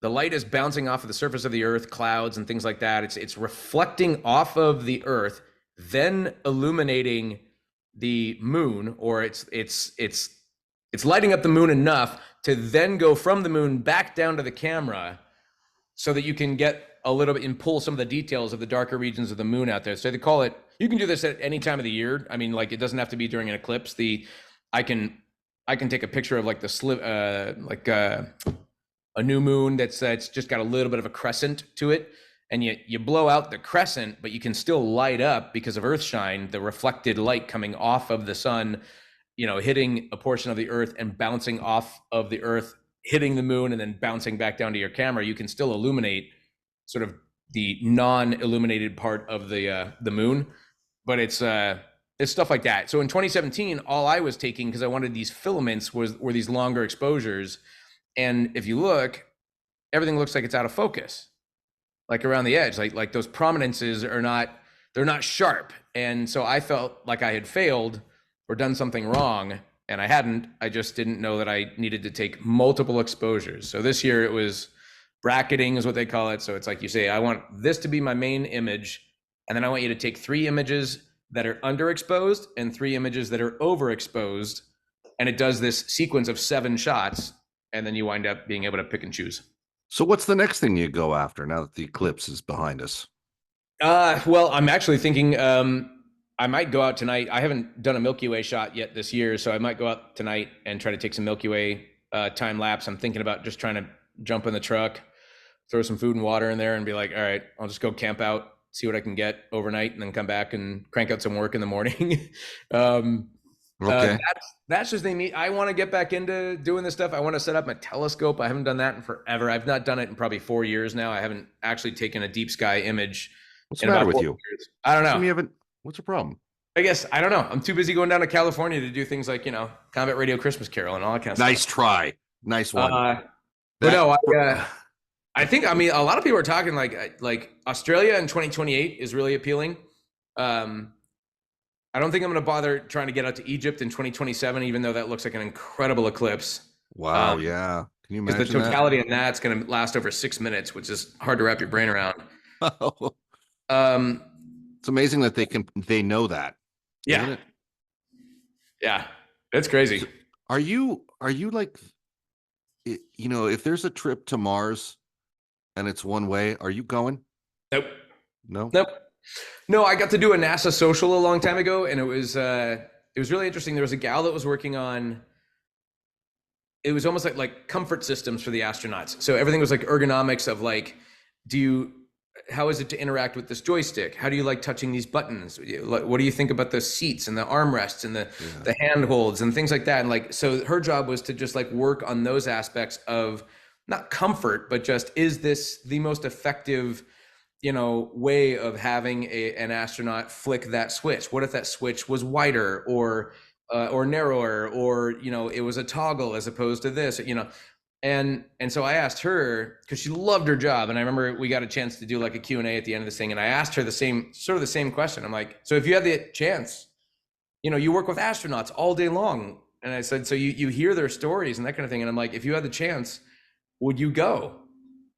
the light is bouncing off of the surface of the earth, clouds and things like that. It's reflecting off of the earth, then illuminating the moon, or it's lighting up the moon enough to then go from the moon back down to the camera, so that you can get a little bit and pull some of the details of the darker regions of the moon out there. So they call it, you can do this at any time of the year. I mean, like, it doesn't have to be during an eclipse. I can take a picture of like a new moon that's just got a little bit of a crescent to it. And you blow out the crescent, but you can still light up because of earth shine, the reflected light coming off of the sun, hitting a portion of the earth and bouncing off of the earth, hitting the moon, and then bouncing back down to your camera. You can still illuminate sort of the non-illuminated part of the moon, but it's stuff like that. So in 2017, all I was taking, because I wanted these filaments, were these longer exposures. And if you look, everything looks like it's out of focus. Like around the edge, like those prominences they're not sharp. And so I felt like I had failed or done something wrong, and I hadn't. I just didn't know that I needed to take multiple exposures. So this year it was bracketing is what they call it. So it's like, you say, I want this to be my main image, and then I want you to take 3 images that are underexposed and 3 images that are overexposed. And it does this sequence of 7 shots, and then you wind up being able to pick and choose. So what's the next thing you go after now that the eclipse is behind us? Well, I'm actually thinking I might go out tonight. I haven't done a Milky Way shot yet this year, so I might go out tonight and try to take some Milky Way time lapse. I'm thinking about just trying to jump in the truck, throw some food and water in there, and be like, all right, I'll just go camp out, see what I can get overnight, and then come back and crank out some work in the morning. Okay. That's just me. I want to get back into doing this stuff. I want to set up my telescope. I haven't done that in forever. I've not done it in probably 4 years now. I haven't actually taken a deep sky image. What's the matter with you? Years. I don't know. What's the problem? I guess, I don't know. I'm too busy going down to California to do things like, Combat Radio Christmas Carol and all that kind of stuff. Nice try. Nice one. But no, I think, a lot of people are talking like Australia in 2028 is really appealing. I don't think I'm going to bother trying to get out to Egypt in 2027, even though that looks like an incredible eclipse. Wow. Yeah. Can you imagine because the totality of that's going to last over 6 minutes, which is hard to wrap your brain around. It's amazing that they know that. Yeah. Yeah. It's crazy. So are you like, if there's a trip to Mars and it's one way, are you going? Nope. No? Nope. No, I got to do a NASA social a long time ago, and it was really interesting. There was a gal that was working on, it was almost like comfort systems for the astronauts. So everything was like ergonomics of like, how is it to interact with this joystick? How do you like touching these buttons? What do you think about the seats and the armrests and the handholds and things like that? And like, so her job was to just like work on those aspects of not comfort, but just, is this the most effective way of having an astronaut flick that switch? What if that switch was wider or narrower, or it was a toggle as opposed to this? And so I asked her, because she loved her job, and I remember we got a chance to do like a Q&A at the end of this thing, and I asked her the same question. I'm like, so if you had the chance, you work with astronauts all day long, and I said, so you hear their stories and that kind of thing, and I'm like, if you had the chance, would you go?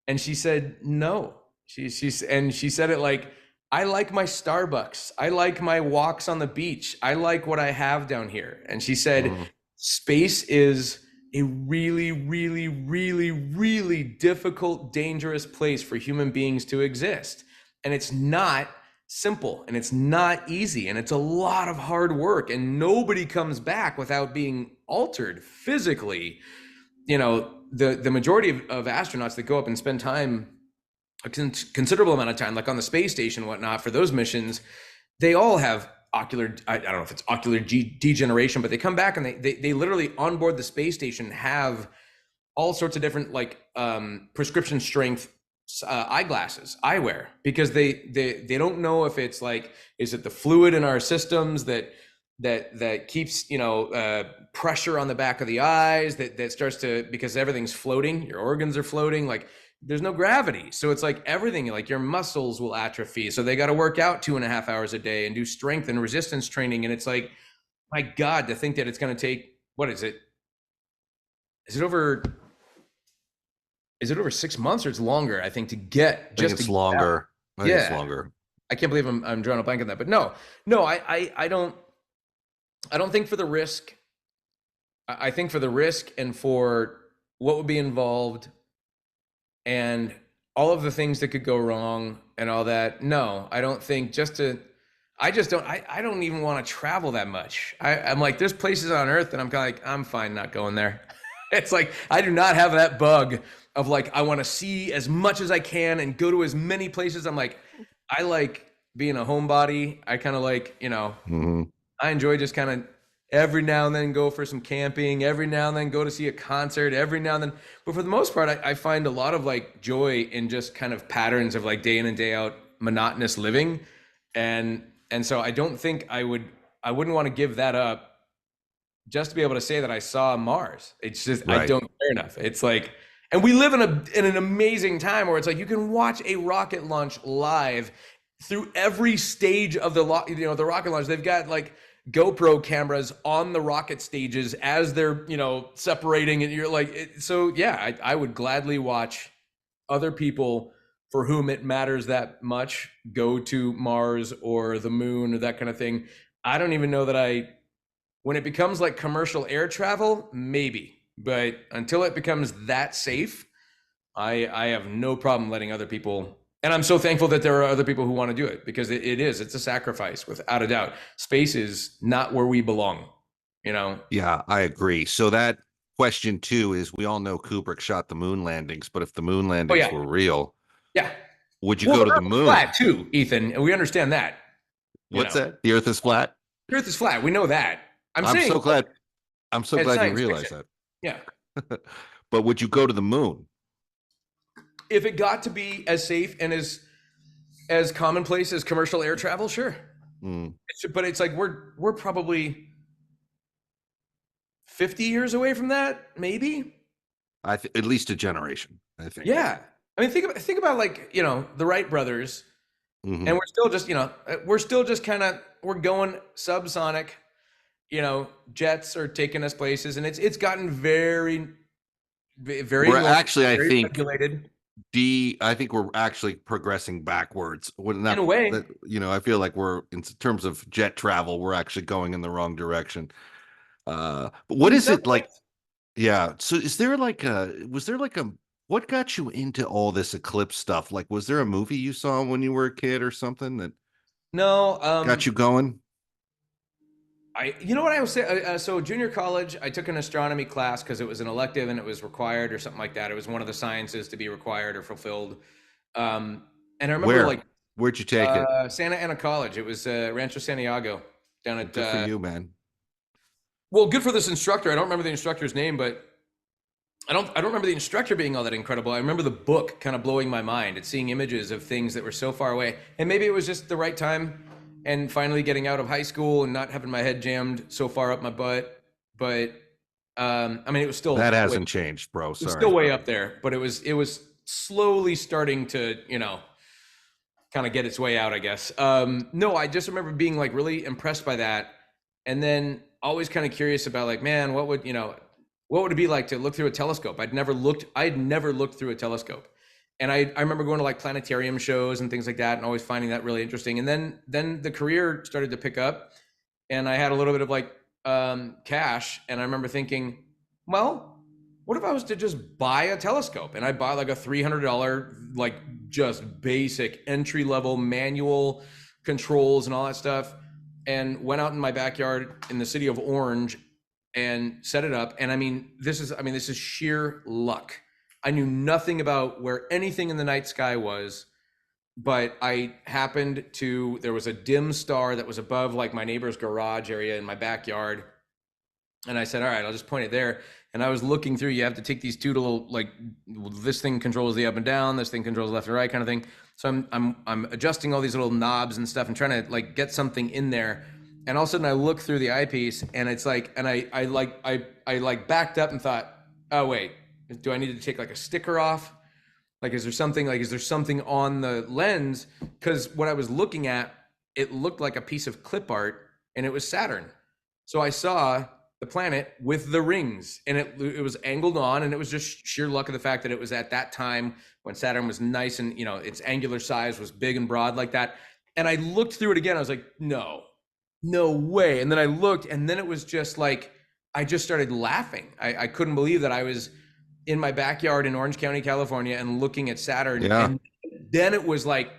And she said no. She said it like, I like my Starbucks, I like my walks on the beach, I like what I have down here. And she said, space is a really, really, really, really difficult, dangerous place for human beings to exist. And it's not simple, and it's not easy, and it's a lot of hard work, and nobody comes back without being altered physically. The majority of astronauts that go up and spend time, a considerable amount of time, like on the space station and whatnot, for those missions, they all have ocular, I don't know if it's ocular degeneration, but they come back and they literally on board the space station have all sorts of different like prescription strength eyeglasses, eyewear, because they don't know if it's like, is it the fluid in our systems that keeps pressure on the back of the eyes that starts to, because everything's floating, your organs are floating, like there's no gravity. So it's like everything, like your muscles will atrophy. So they got to work out 2.5 hours a day and do strength and resistance training. And it's like, my God, to think that it's going to take, what is it? Is it over 6 months, or it's longer? I think to get just. I think it's longer. I think it's longer. I can't believe I'm drawing a blank on that, but no, I don't think for the risk. I think for the risk and for what would be involved and all of the things that could go wrong and all that. No, I don't think I don't even want to travel that much. I'm like, there's places on Earth and I'm kind of like, I'm fine not going there. It's like, I do not have that bug of like, I want to see as much as I can and go to as many places. I'm like, I like being a homebody. I kind of like, I enjoy just kind of every now and then go for some camping, every now and then go to see a concert, every now and then. But for the most part, I find a lot of like joy in just kind of patterns of like day in and day out monotonous living. And so I don't think I wouldn't want to give that up just to be able to say that I saw Mars. It's just, right. I don't care enough. It's like, and we live in an amazing time where it's like, you can watch a rocket launch live through every stage of the rocket launch. They've got like GoPro cameras on the rocket stages as they're, separating, and you're like, so yeah, I would gladly watch other people for whom it matters that much go to Mars or the moon or that kind of thing. I don't even know that when it becomes like commercial air travel, maybe, but until it becomes that safe, I have no problem letting other people. And I'm so thankful that there are other people who want to do it, because it's a sacrifice without a doubt. Space is not where we belong, Yeah, I agree. So that question too is, we all know Kubrick shot the moon landings, but if the moon landings were real, would you go to the moon? Flat too, Ethan, and we understand that. What's that? The Earth is flat? The Earth is flat. We know that. I'm so glad you realize that. Yeah. But would you go to the moon? If it got to be as safe and as commonplace as commercial air travel, sure. But it's like we're probably 50 years away from that, maybe. At least a generation, I think. Yeah, I mean, think about like the Wright brothers, and we're still just kind of we're going subsonic. Jets are taking us places, and it's gotten very, very. We're actually, I think, regulated. I think we're actually progressing backwards. In a way, I feel like we're, in terms of jet travel, we're actually going in the wrong direction. But what is it like? Yeah. So was there like what got you into all this eclipse stuff? Like, was there a movie you saw when you were a kid or something that got you going? What I was saying. So junior college, I took an astronomy class because it was an elective and it was required or something like that. It was one of the sciences to be required or fulfilled. And I remember where'd you take it? Santa Ana College. It was Rancho Santiago down at. Good for you, man. Well, good for this instructor. I don't remember the instructor's name, but I don't remember the instructor being all that incredible. I remember the book kind of blowing my mind and seeing images of things that were so far away. And maybe it was just the right time. And finally getting out of high school and not having my head jammed so far up my butt. But I mean, it was still that hasn't changed, bro. It was Sorry, still way up there, but it was slowly starting to, kind of get its way out, I guess. No, I just remember being like really impressed by that, and then always kind of curious about like, man, what would it be like to look through a telescope? I'd never looked through a telescope, and I remember going to like planetarium shows and things like that, and always finding that really interesting. And then the career started to pick up, and I had a little bit of like cash, and I remember thinking, well, what if I was to just buy a telescope, and I bought like a $300 like just basic entry level manual controls and all that stuff, and went out in my backyard in the city of Orange and set it up. And I mean, this is sheer luck. I knew nothing about where anything in the night sky was, but there was a dim star that was above like my neighbor's garage area in my backyard. And I said, all right, I'll just point it there. And I was looking through, you have to take these two little, like, this thing controls the up and down, this thing controls left and right kind of thing. So I'm adjusting all these little knobs and stuff and trying to like get something in there. And all of a sudden I look through the eyepiece, and it's like, and I backed up and thought, oh wait, do I need to take like a sticker off? Like, is there something on the lens? Because what I was looking at, it looked like a piece of clip art, and it was Saturn. So I saw the planet with the rings, and it was angled on, and it was just sheer luck of the fact that it was at that time when Saturn was nice, and its angular size was big and broad like that. And I looked through it again. I was like, no way. And then I looked, and then it was just like, I just started laughing. I couldn't believe that I was in my backyard in Orange County, California, and looking at Saturn. Yeah. And then it was like,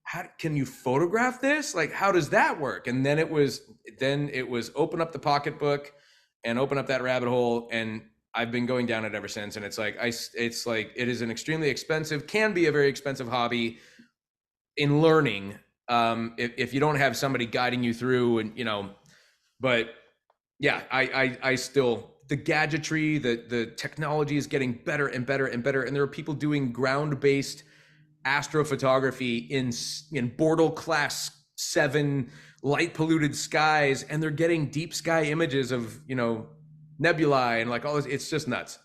how can you photograph this? Like, how does that work? And then it was open up the pocketbook and open up that rabbit hole. And I've been going down it ever since. And it's like, it is an extremely expensive, can be a very expensive hobby in learning. If you don't have somebody guiding you through, and, but yeah, I still, the gadgetry, the technology is getting better and better and better. And there are people doing ground-based astrophotography in Bortle class 7 light polluted skies, and they're getting deep sky images of nebulae and like all this. It's just nuts.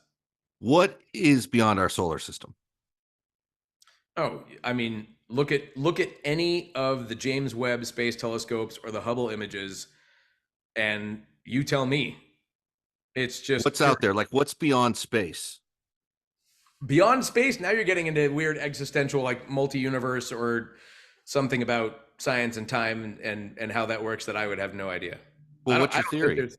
What is beyond our solar system? Oh, I mean, look at any of the James Webb Space Telescopes or the Hubble images, and you tell me. It's just what's out there. Like, what's beyond space? Beyond space, now you're getting into weird existential, like multi-universe or something about science and time and how that works that I would have no idea. Well, what's your theory?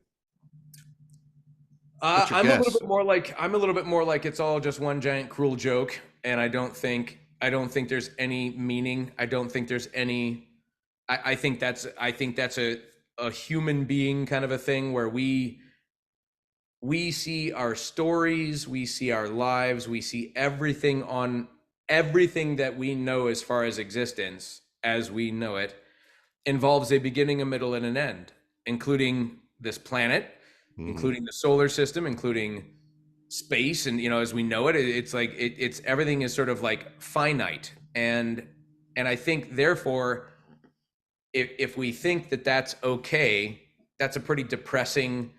I'm a little bit more like it's all just one giant cruel joke, and I don't think there's any meaning. I don't think there's any. I think that's a human being kind of a thing where we see our stories, we see our lives, we see everything that we know as far as existence as we know it involves a beginning, a middle, and an end, including this planet, including the solar system, including space. And, as we know it, it's like, it's everything is sort of like finite. And I think therefore, if we think that that's okay, that's a pretty depressing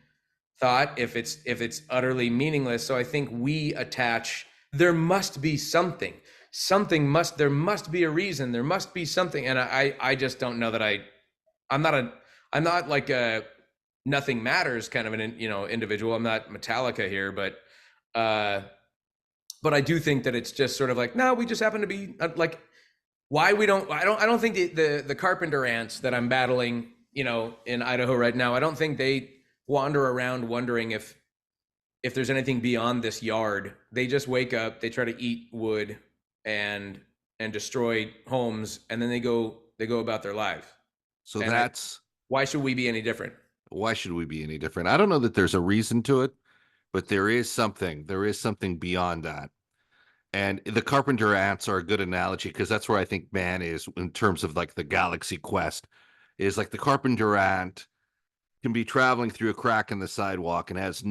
thought if it's utterly meaningless. So I think we attach, there must be something, there must be a reason, there must be something. And I just don't know that I'm not like a nothing matters kind of an individual. I'm not Metallica here, but I do think that it's just sort of like, no, we just happen to be like, why we don't, I don't think the carpenter ants that I'm battling, in Idaho right now, I don't think they wander around wondering if there's anything beyond this yard. They just wake up, they try to eat wood and destroy homes, and then they go about their life. So why should we be any different? Why should we be any different? I don't know that there's a reason to it, but there is something beyond that. And the carpenter ants are a good analogy, because that's where I think man is in terms of like the galaxy quest, is like the carpenter ant can be traveling through a crack in the sidewalk and has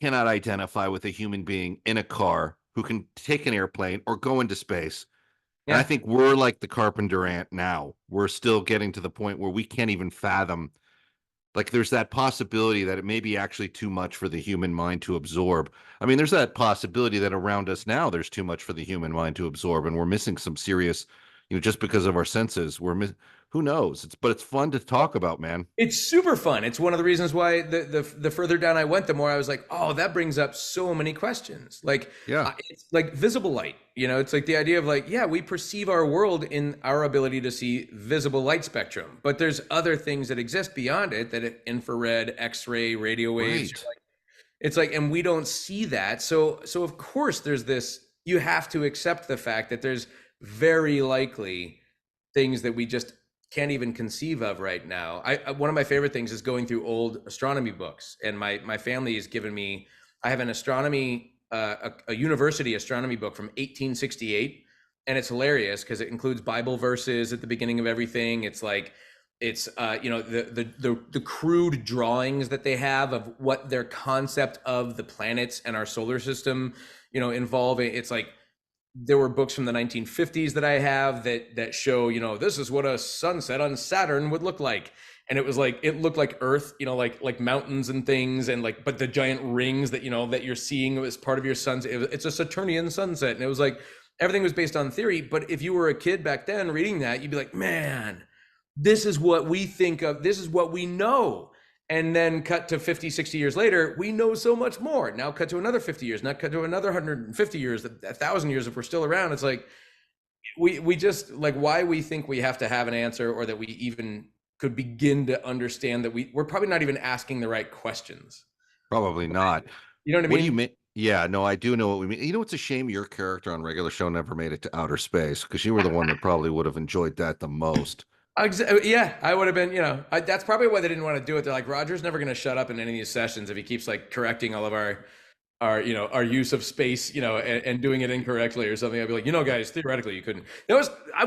cannot identify with a human being in a car who can take an airplane or go into space. Yeah. And I think we're like the carpenter ant now. We're still getting to the point where we can't even fathom Like there's that possibility that it may be actually too much for the human mind to absorb. I mean, there's that possibility that around us now there's too much for the human mind to absorb, and we're missing some serious, just because of our senses. Who knows? But it's fun to talk about, man. It's super fun. It's one of the reasons why the further down I went, the more I was like, oh, that brings up so many questions. Like, it's like visible light. It's like the idea of like, yeah, we perceive our world in our ability to see visible light spectrum, but there's other things that exist beyond it, that infrared, X-ray, radio waves. Right. It's like, and we don't see that. So of course there's this, you have to accept the fact that there's very likely things that we just can't even conceive of right now. One of my favorite things is going through old astronomy books, and my family has given me, I have an astronomy, a university astronomy book from 1868, and it's hilarious because it includes Bible verses at the beginning of everything. It's like, it's the crude drawings that they have of what their concept of the planets and our solar system, involve. It's like, there were books from the 1950s that I have that show, this is what a sunset on Saturn would look like. And it was like, it looked like Earth, like mountains and things, and like, but the giant rings that, that you're seeing as part of your sunset, it's a Saturnian sunset. And it was like, everything was based on theory. But if you were a kid back then reading that, you'd be like, man, this is what we think of, this is what we know. And then cut to 50, 60 years later, we know so much more. Now cut to another 50 years, now cut to another 150 years, 1,000 years if we're still around. It's like, we just, like, why we think we have to have an answer, or that we even could begin to understand that we're probably not even asking the right questions. Probably not. You know what I mean? What do you mean? Yeah, no, I do know what we mean. It's a shame your character on regular show never made it to outer space, because you were the one that probably would have enjoyed that the most. Yeah, I would have been, that's probably why they didn't want to do it. They're like, Roger's never going to shut up in any of these sessions if he keeps like correcting all of our use of space, and doing it incorrectly or something. I'd be like, guys, theoretically you couldn't.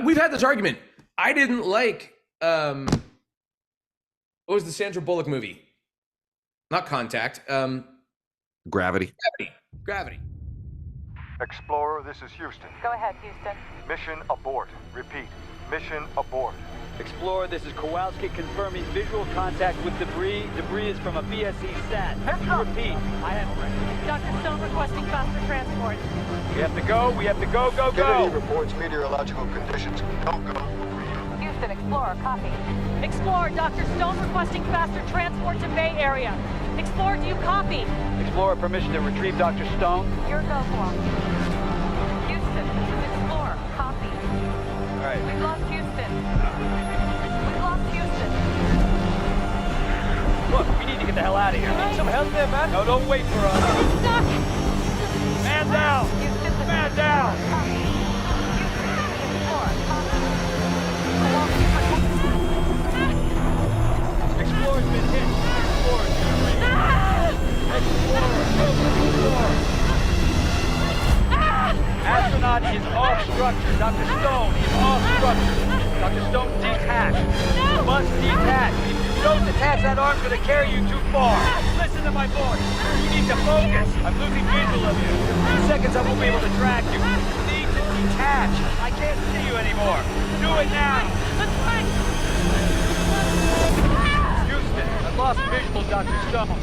We've had this argument. I didn't like, what was the Sandra Bullock movie? Not Contact. Gravity. Explorer, this is Houston. Go ahead, Houston. Mission abort. Repeat. Mission abort. Explorer, this is Kowalski confirming visual contact with debris. Debris is from a BSE sat. Repeat. I have it ready. Dr. Stone requesting faster transport. We have to go. Kennedy reports meteorological conditions. Go. Houston, Explorer, copy. Explorer, Dr. Stone requesting faster transport to Bay Area. Explorer, do you copy? Explorer, permission to retrieve Dr. Stone. Your go, Kowalski. Houston, this is Explorer, copy. All right. We've lost Houston. Look, we need to get the hell out of here. Need some help there, man? No, don't wait for us. We're stuck. Man down! Houston, this Man is down! Copy. Houston, this is Explorer, copy. Kowalski, Explorer's been hit. Explorer's been hit. Explorer. Astronaut is off structure. Dr. Stone is off structure. Dr. Stone, detach. You must detach. If you don't detach, that arm's going to carry you too far. Listen to my voice. You need to focus. I'm losing visual of you. In 3 seconds, I won't be able to track you. You need to detach. I can't see you anymore. Do it now. let's fight. Houston, I've lost visual, Dr. Stone.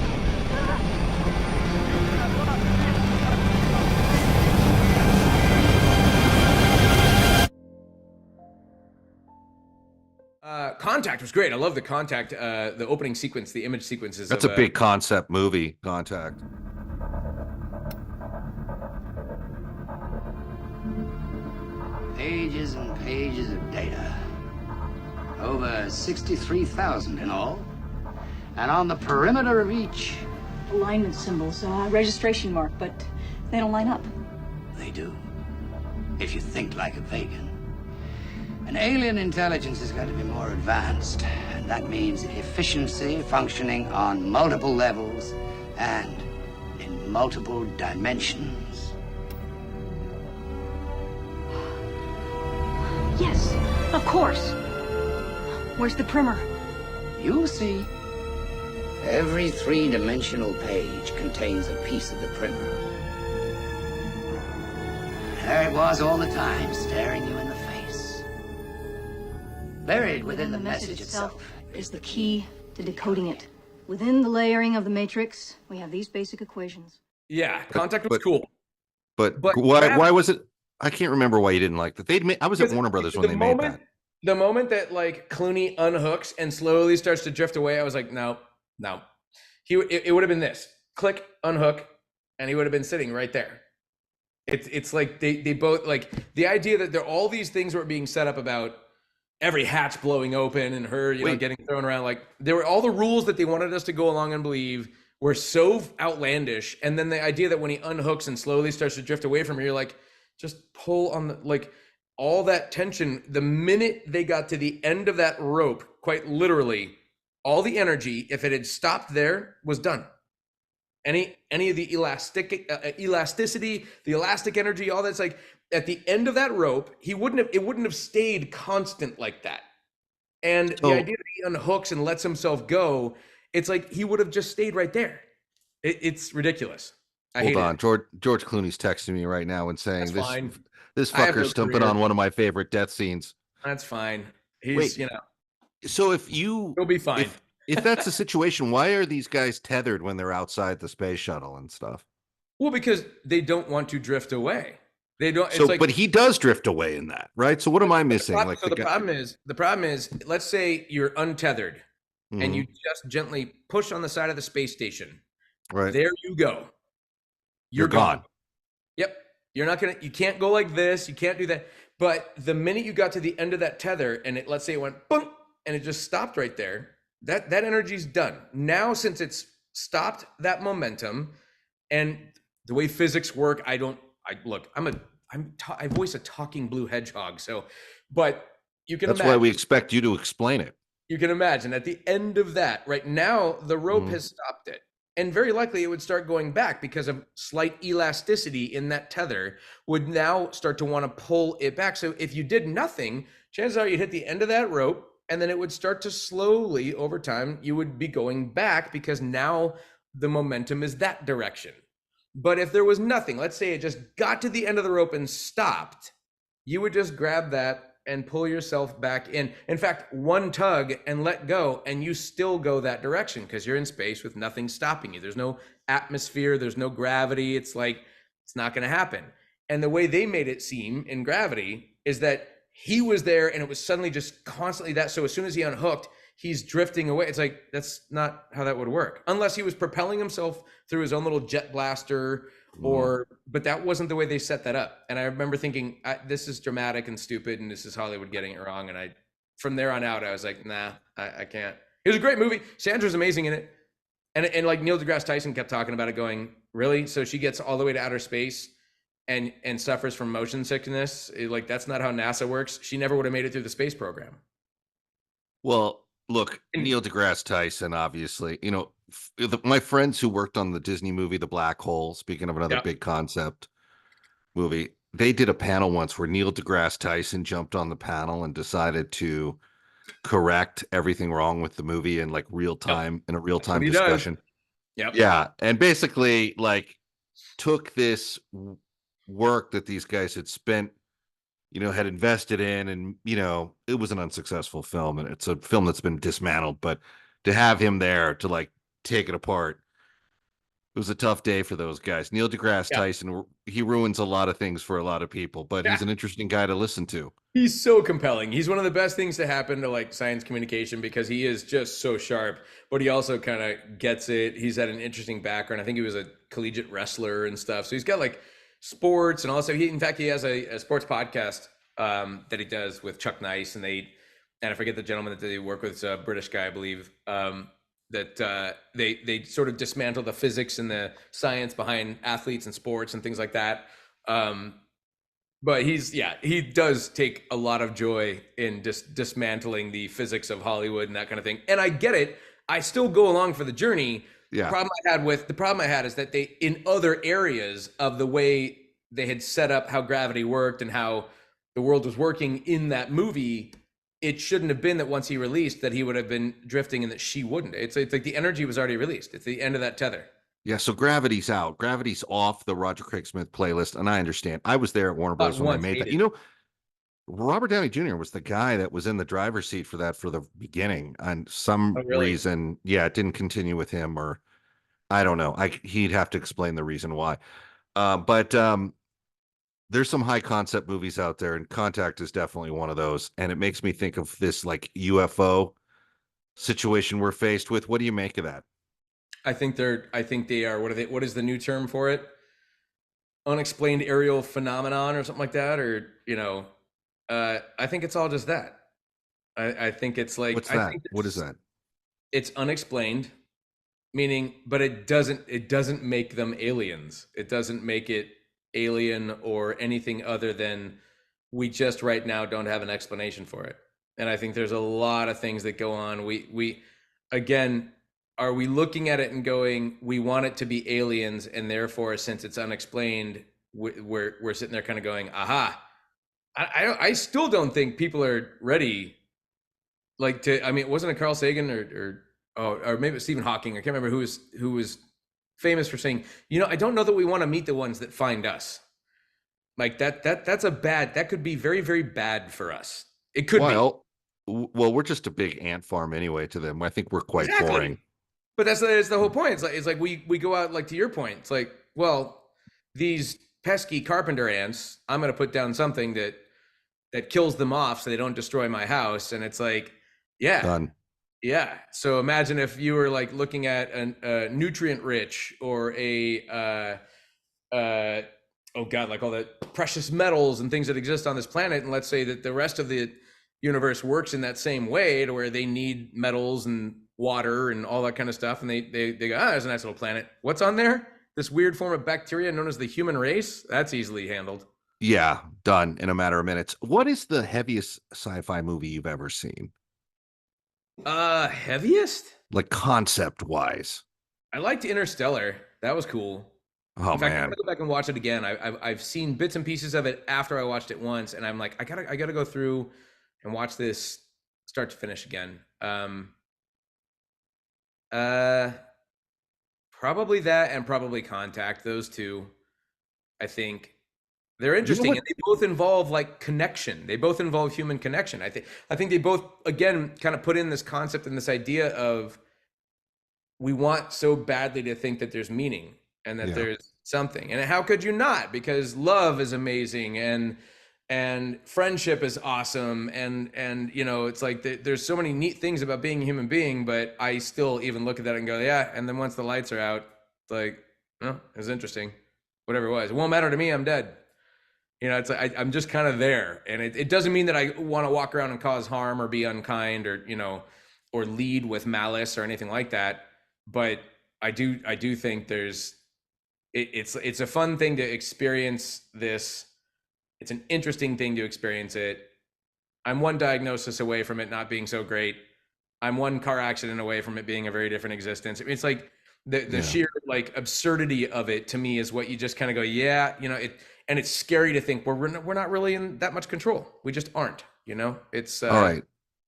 Contact was great. I love the Contact, the opening sequence, the image sequences. That's a big concept movie, Contact. Pages and pages of data. Over 63,000 in all. And on the perimeter of each... alignment symbols, registration mark, but they don't line up. They do. If you think like a pagan. An alien intelligence has got to be more advanced, and that means efficiency functioning on multiple levels and in multiple dimensions. Yes, of course. Where's the primer? You'll see. Every 3-dimensional page contains a piece of the primer. There it was all the time, staring you in the face. Buried within the message itself is the key to decoding it. Within the layering of the matrix, we have these basic equations. Yeah, contact was cool. But But why was it? I can't remember why you didn't like that. I was at Warner Brothers when they made that. The moment that like Clooney unhooks and slowly starts to drift away, I was like, no. It would have been this: click, unhook, and he would have been sitting right there. It's like they both, like, the idea that there all these things were being set up about every hatch blowing open and her, you know, getting thrown around. Like, there were all the rules that they wanted us to go along and believe were so outlandish. And then the idea that when he unhooks and slowly starts to drift away from her, you're like, just pull on the, like, all that tension. The minute they got to the end of that rope, quite literally, all the energy, if it had stopped there, was done. Any of the elasticity, the elastic energy, all that's, like, at the end of that rope, it wouldn't have stayed constant like that. And the idea that he unhooks and lets himself go, it's like he would have just stayed right there. It's ridiculous. Hold on, George Clooney's texting me right now and saying this fucker's stumping career on one of my favorite death scenes. That's fine. He's, you know. So he'll be fine. If that's the situation, why are these guys tethered when they're outside the space shuttle and stuff? Well, because they don't want to drift away. They don't. So, but he does drift away in that, right? So what am I missing? The problem is, let's say you're untethered and you just gently push on the side of the space station. Right. There you go. You're gone. Yep. You can't go like this. You can't do that. But the minute you got to the end of that tether and let's say it went boom and it just stopped right there, that energy's done. Now, since it's stopped that momentum and the way physics work, I voice a talking blue hedgehog. So, but you can That's imagine. why we expect you to explain it. You can imagine at the end of that, right now, the rope has stopped it. And very likely it would start going back because of slight elasticity in that tether would now start to want to pull it back. So if you did nothing, chances are you'd hit the end of that rope and then it would start to slowly, over time, you would be going back because now the momentum is that direction. But if there was nothing, let's say it just got to the end of the rope and stopped, you would just grab that and pull yourself back in. In fact, one tug and let go, and you still go that direction because you're in space with nothing stopping you. There's no atmosphere, there's no gravity. It's like, it's not going to happen. And the way they made it seem in Gravity is that he was there and it was suddenly just constantly that. So as soon as he unhooked, he's drifting away. It's like, that's not how that would work. Unless he was propelling himself through his own little jet blaster but that wasn't the way they set that up. And I remember thinking, this is dramatic and stupid and this is Hollywood getting it wrong. And from there on out, I was like, nah, I can't. It was a great movie. Sandra's amazing in it. And like Neil deGrasse Tyson kept talking about it going, really? So she gets all the way to outer space and suffers from motion sickness? Like, that's not how NASA works. She never would have made it through the space program. Well, look, Neil deGrasse Tyson, obviously, you know, my friends who worked on the Disney movie, The Black Hole, speaking of another big concept movie, they did a panel once where Neil deGrasse Tyson jumped on the panel and decided to correct everything wrong with the movie in like real time, in a real time discussion. Yeah. And basically like took this work that these guys had spent, you know, had invested in, and, you know, it was an unsuccessful film and it's a film that's been dismantled, but to have him there to like take it apart, it was a tough day for those guys. Neil deGrasse Tyson, he ruins a lot of things for a lot of people, but he's an interesting guy to listen to. He's so compelling. He's one of the best things to happen to like science communication because he is just so sharp, but he also kind of gets it. He's had an interesting background. I think he was a collegiate wrestler and stuff. So he's got like sports, and also in fact, he has a sports podcast that he does with Chuck Nice, and I forget the gentleman that they work with, it's a British guy, I believe, that they sort of dismantle the physics and the science behind athletes and sports and things like that. But he does take a lot of joy in dismantling the physics of Hollywood and that kind of thing. And I get it. I still go along for the journey. Yeah. The problem I had is that they, in other areas of the way they had set up how gravity worked and how the world was working in that movie, it shouldn't have been that once he released that he would have been drifting and that she wouldn't. It's like the energy was already released. It's the end of that tether. Yeah, so Gravity's out. Gravity's off the Roger Craig Smith playlist, and I understand. I was there at Warner Bros. When they made that. You know, Robert Downey Jr. was the guy that was in the driver's seat for that for the beginning. And some Oh, really? reason, yeah, it didn't continue with him, or I don't know. He'd have to explain the reason why. But there's some high concept movies out there, and Contact is definitely one of those. And it makes me think of this like UFO situation we're faced with. What do you make of that? I think they are. What is the new term for it? Unexplained aerial phenomenon or something like that, or I think it's all just that. I think it's like, What's I that? think What is that? It's unexplained, meaning, but it doesn't make them aliens. It doesn't make it alien or anything other than we just right now don't have an explanation for it. And I think there's a lot of things that go on. We again, are we looking at it and going, we want it to be aliens, and therefore, since it's unexplained, we're sitting there kind of going, aha. I still don't think people are ready. Like to, I mean, wasn't it Carl Sagan or maybe it was Stephen Hawking? I can't remember who was famous for saying, I don't know that we want to meet the ones that find us. Like that could be very, very bad for us. It could be. Well, we're just a big ant farm anyway to them. I think we're quite boring. But that's the whole point. It's like we go out, like, to your point. It's like, well, these pesky carpenter ants, I'm going to put down something that kills them off so they don't destroy my house. And it's like, yeah. Done. Yeah. So imagine if you were like looking at a nutrient rich or like all the precious metals and things that exist on this planet. And let's say that the rest of the universe works in that same way, to where they need metals and water and all that kind of stuff. And they go, there's a nice little planet. What's on there? This weird form of bacteria known as the human race. That's easily handled. Yeah. Done in a matter of minutes. What is the heaviest sci-fi movie you've ever seen? Heaviest? Like concept wise. I liked Interstellar. That was cool. Oh, in fact, man. I'm gonna go back and watch it again. I've seen bits and pieces of it after I watched it once, and I'm like, I gotta go through and watch this start to finish again. Probably that, and probably Contact. Those two, I think. They're interesting, and they both involve like connection. They both involve human connection. I think they both, again, kind of put in this concept and this idea of, we want so badly to think that there's meaning and that there's something. And how could you not? Because love is amazing, and friendship is awesome, and it's like there's so many neat things about being a human being. But I still even look at that and go, yeah. And then once the lights are out, it's like, it was interesting. Whatever it was, it won't matter to me. I'm dead. It's like I'm just kind of there, and it doesn't mean that I want to walk around and cause harm or be unkind or or lead with malice or anything like that. But I do think it's a fun thing to experience this. It's an interesting thing to experience it. I'm one diagnosis away from it not being so great. I'm one car accident away from it being a very different existence. It's like the sheer like absurdity of it to me is what you just kind of go, and it's scary to think we're not really in that much control. We just aren't, it's all right.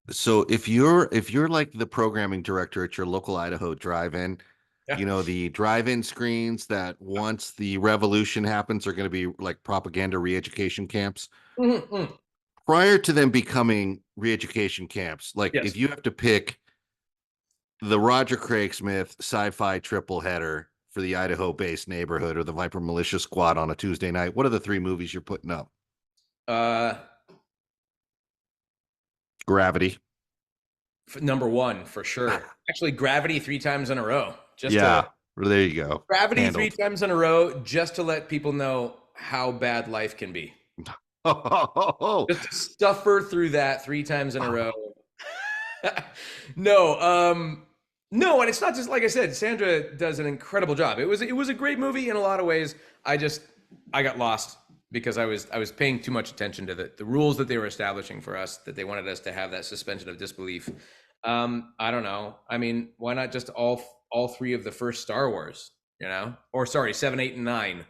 So if you're like the programming director at your local Idaho drive-in, the drive-in screens that once the revolution happens are going to be like propaganda re-education camps. Mm-hmm. Prior to them becoming re-education camps, like if you have to pick the Roger Craig Smith sci-fi triple header for the Idaho-based neighborhood or the Viper Militia Squad on a Tuesday night, what are the three movies you're putting up? Gravity. Number one, for sure. Actually, Gravity 3 times in a row. There you go. Gravity Handled. 3 times in a row, just to let people know how bad life can be. Just to suffer through that 3 times in a row. No, and it's not just, like I said, Sandra does an incredible job. It was a great movie in a lot of ways. I got lost because I was paying too much attention to the rules that they were establishing for us, that they wanted us to have that suspension of disbelief. I don't know. I mean, why not just all 3 of the first Star Wars, or sorry, 7, 8, and 9,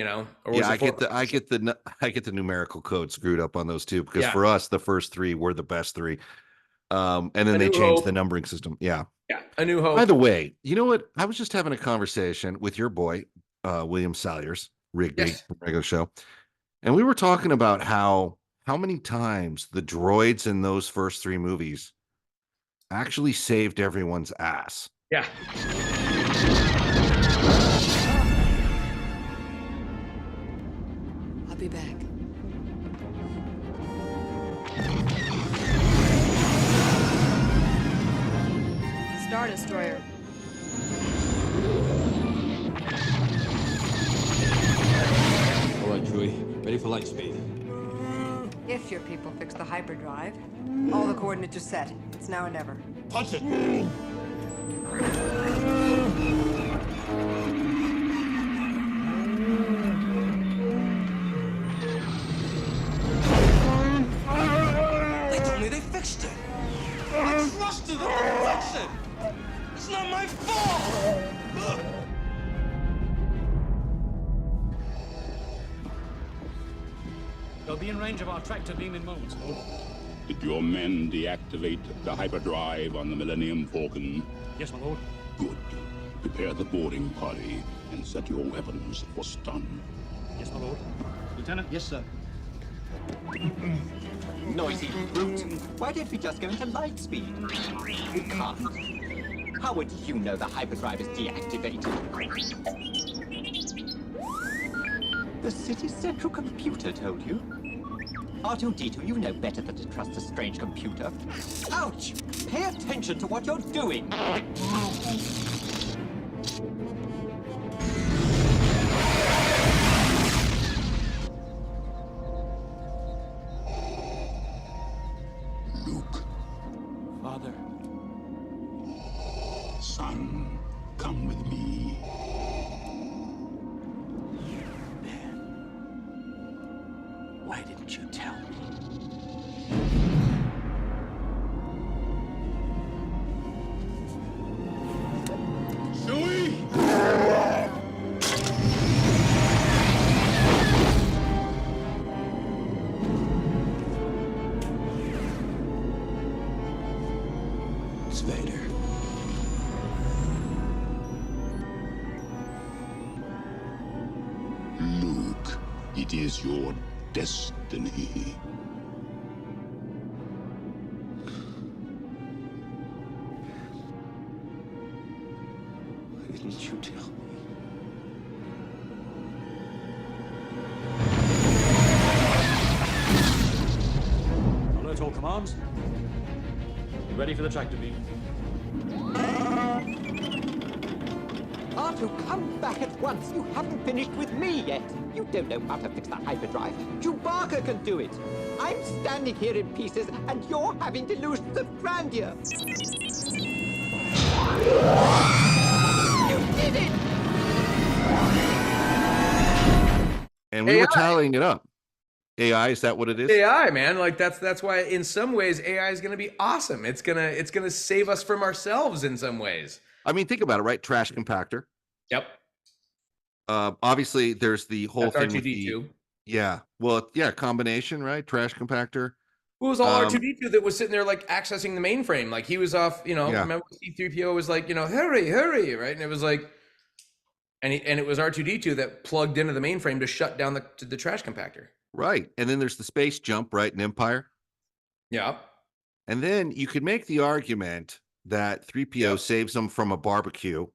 or I get the numerical code screwed up on those two, because for us, the first 3 were the best 3. And then they changed the numbering system. Yeah. A New Hope. By the way, you know what? I was just having a conversation with your boy, William Salyers, Rigby, regular show. And we were talking about how how many times the droids in those first 3 movies actually saved everyone's ass. Yeah. I'll be back. Star Destroyer. All right, Chewie. Ready for light speed. If your people fix the hyperdrive, all the coordinates are set. It's now or never. Punch it! They told me they fixed it. I trusted them to fix it. It's not my fault. They'll be in range of our tractor beam in moments, Lord. Did your men deactivate the hyperdrive on the Millennium Falcon? Yes, my lord. Good. Prepare the boarding party and set your weapons for stun. Yes, my lord. Lieutenant? Yes, sir. Noisy brute. Why don't we just go into light speed? We can't. How would you know the hyperdrive is deactivated? The city's central computer told you. R2-D2, you know better than to trust a strange computer. Ouch! Pay attention to what you're doing. Luke. Father. Son, come with me. Why didn't you tell me? Chewie! It's Vader. Luke, it is your destiny. Why didn't you tell me? Alert all commands. Ready for the tractor beam. R2, come back at once. You haven't finished with me yet. You don't know how to fix the hyperdrive. Chewbacca can do it. I'm standing here in pieces, and you're having delusions of grandeur. You did it! And we were tallying it up. AI, is that what it is? AI, man. Like that's why in some ways AI is going to be awesome. It's going to save us from ourselves in some ways. I mean, think about it, right? Trash compactor. Yep. Obviously there's the whole That's thing with R2D2. yeah. Well, yeah, combination, right? Trash compactor. It was all R2D2 that was sitting there like accessing the mainframe. Like he was off, remember C-3PO was like, hurry, right? And it was like, and it was R2D2 that plugged into the mainframe to shut down the trash compactor. Right. And then there's the space jump, right, in Empire. Yeah. And then you could make the argument that 3PO saves them from a barbecue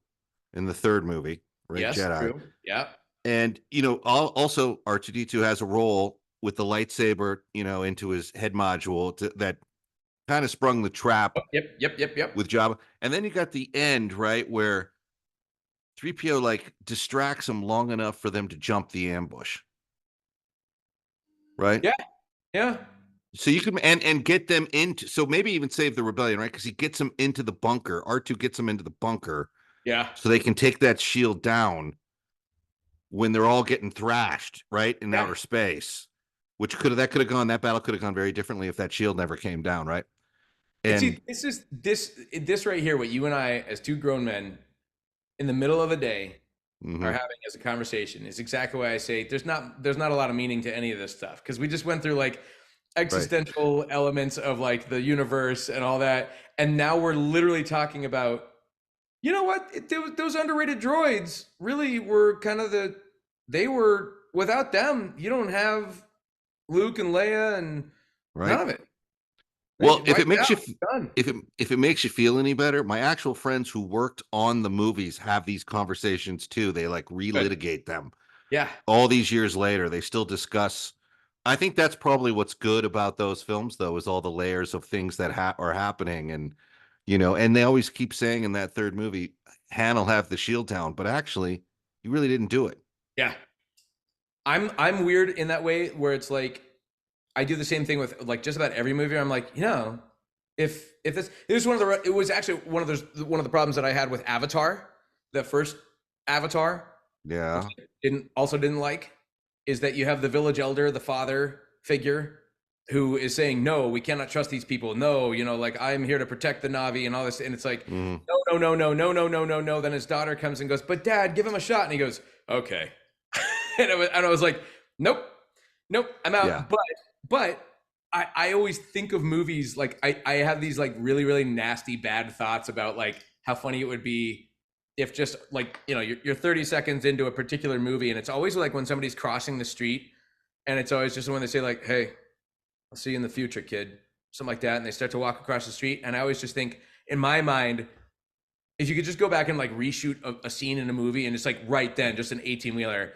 in the third movie, right? Yes, Jedi. true. Yeah. And, also R2D2 has a role with the lightsaber, into his head module that kind of sprung the trap. Yep. With Jabba. And then you got the end, right, where 3PO like distracts them long enough for them to jump the ambush. Right? Yeah. So you can and get them into, so maybe even save the rebellion, right? Because he gets them into the bunker. R2 gets them into the bunker. Yeah. So they can take that shield down when they're all getting thrashed, right? In outer space. That battle could have gone very differently if that shield never came down, right? And see, this right here, what you and I, as two grown men, in the middle of a day, are having as a conversation is exactly why I say there's not a lot of meaning to any of this stuff, because we just went through like existential elements of like the universe and all that, and now we're literally talking about, you know what, those underrated droids really were kind of they were, without them you don't have Luke and Leia and none of it. Well, if it makes if it makes you feel any better, my actual friends who worked on the movies have these conversations too. They like relitigate them. Yeah. All these years later, they still discuss. I think that's probably what's good about those films, though, is all the layers of things that are happening, and and they always keep saying in that third movie, Han will have the shield down, but actually, he really didn't do it. Yeah. I'm weird in that way where it's like I do the same thing with like just about every movie. I'm like, if this is it was actually one of the problems that I had with Avatar, the first Avatar. Yeah. Didn't like is that you have the village elder, the father figure, who is saying, no, we cannot trust these people. No, like I'm here to protect the Na'vi and all this. And it's like, no. Then his daughter comes and goes, but Dad, give him a shot. And he goes, okay. and I was like, nope, I'm out. Yeah. But I always think of movies like I have these like really, really nasty bad thoughts about like how funny it would be if just like, you're 30 seconds into a particular movie, and it's always like when somebody's crossing the street, and it's always just when they say like, hey, I'll see you in the future, kid, something like that. And they start to walk across the street. And I always just think in my mind, if you could just go back and like reshoot a scene in a movie and it's like right then, just an 18-wheeler,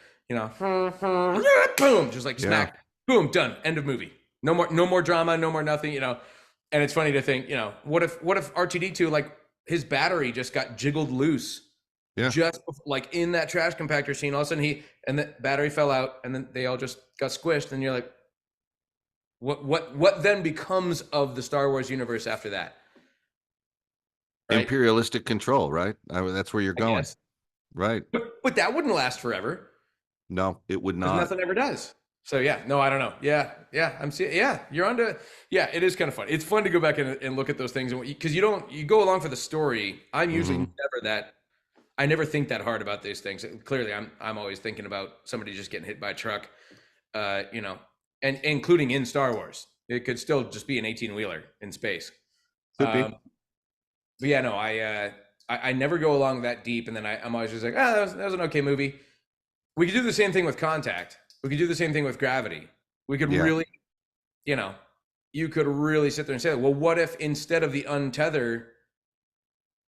boom, just like smack. Boom, done. End of movie. No more drama, no more nothing, And it's funny to think, what if R2-D2, like his battery just got jiggled loose, just like in that trash compactor scene. All of a sudden the battery fell out, and then they all just got squished, and you're like, what then becomes of the Star Wars universe after that? Right? Imperialistic control, right? That's where you're going, right? But that wouldn't last forever. No, it would not. Nothing ever does. So I don't know. I'm seeing. You're onto. Yeah, it is kind of fun. It's fun to go back and look at those things, because you go along for the story. I'm usually never that. I never think that hard about these things. Clearly, I'm always thinking about somebody just getting hit by a truck, and including in Star Wars. It could still just be an 18-wheeler in space. Could be. But yeah, no, I never go along that deep, and then I'm always just like, that was an okay movie. We could do the same thing with Contact. We could do the same thing with Gravity. We could really, you could really sit there and say, well, what if instead of the untether,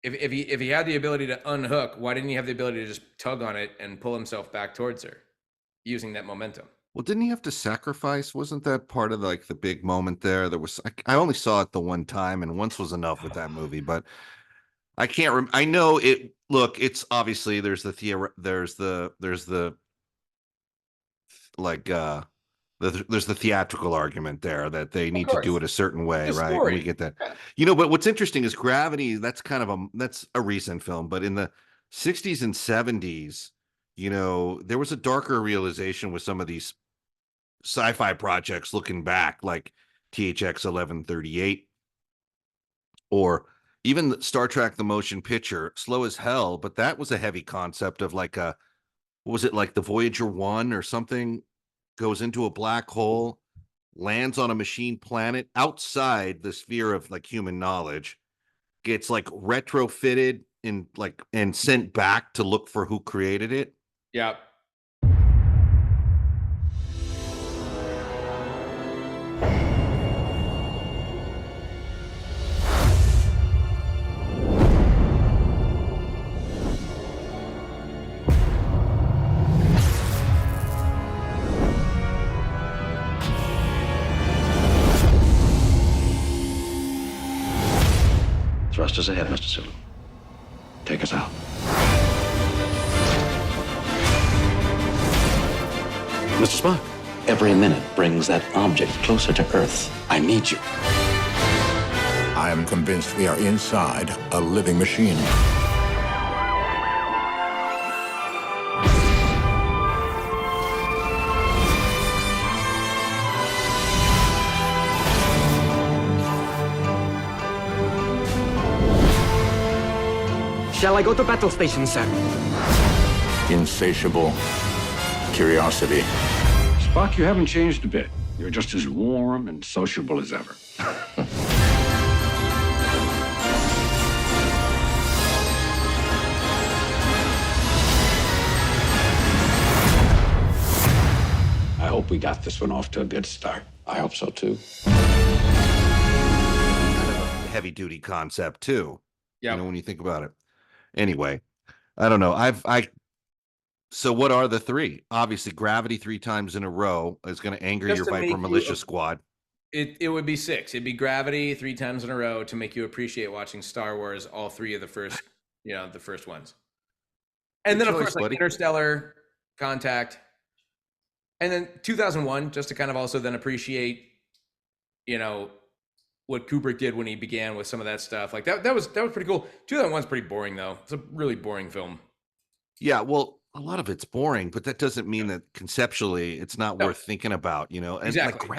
if he had the ability to unhook, why didn't he have the ability to just tug on it and pull himself back towards her using that momentum? Well, didn't he have to sacrifice? Wasn't that part of like the big moment there? There was, I only saw it the one time, and once was enough with that movie, but I can't I know it. Look, it's obviously there's the theatrical argument there that they need to do it a certain way, right? Story. We get that. But what's interesting is Gravity, that's a recent film, but in the 60s and 70s, there was a darker realization with some of these sci-fi projects looking back, like THX 1138, or even Star Trek the Motion Picture, slow as hell, but that was a heavy concept of like what was it, like the Voyager 1 or something, goes into a black hole, lands on a machine planet outside the sphere of like human knowledge, gets like retrofitted and sent back to look for who created it. Yeah. Thrusters ahead, Mr. Sulu. Take us out. Mr. Spock, every minute brings that object closer to Earth. I need you. I am convinced we are inside a living machine. Shall I go to battle station, sir? Insatiable curiosity. Spock, you haven't changed a bit. You're just as warm and sociable as ever. I hope we got this one off to a good start. I hope so, too. Heavy duty concept too. Yeah. You know, when you think about it. Anyway, I don't know. So what are the three? Obviously, Gravity 3 times in a row is going to anger Just your to Viper make militia you- squad. It would be 6. It'd be Gravity 3 times in a row to make you appreciate watching Star Wars, all 3 of the first, the first ones. And Good then, of choice, course, like buddy. Interstellar, Contact. And then 2001, just to kind of also then appreciate, what Kubrick did when he began with some of that stuff. Like that was pretty cool. 2001's pretty boring, though. It's a really boring film. Yeah, well, a lot of it's boring, but that doesn't mean that conceptually it's not worth thinking about, And Exactly.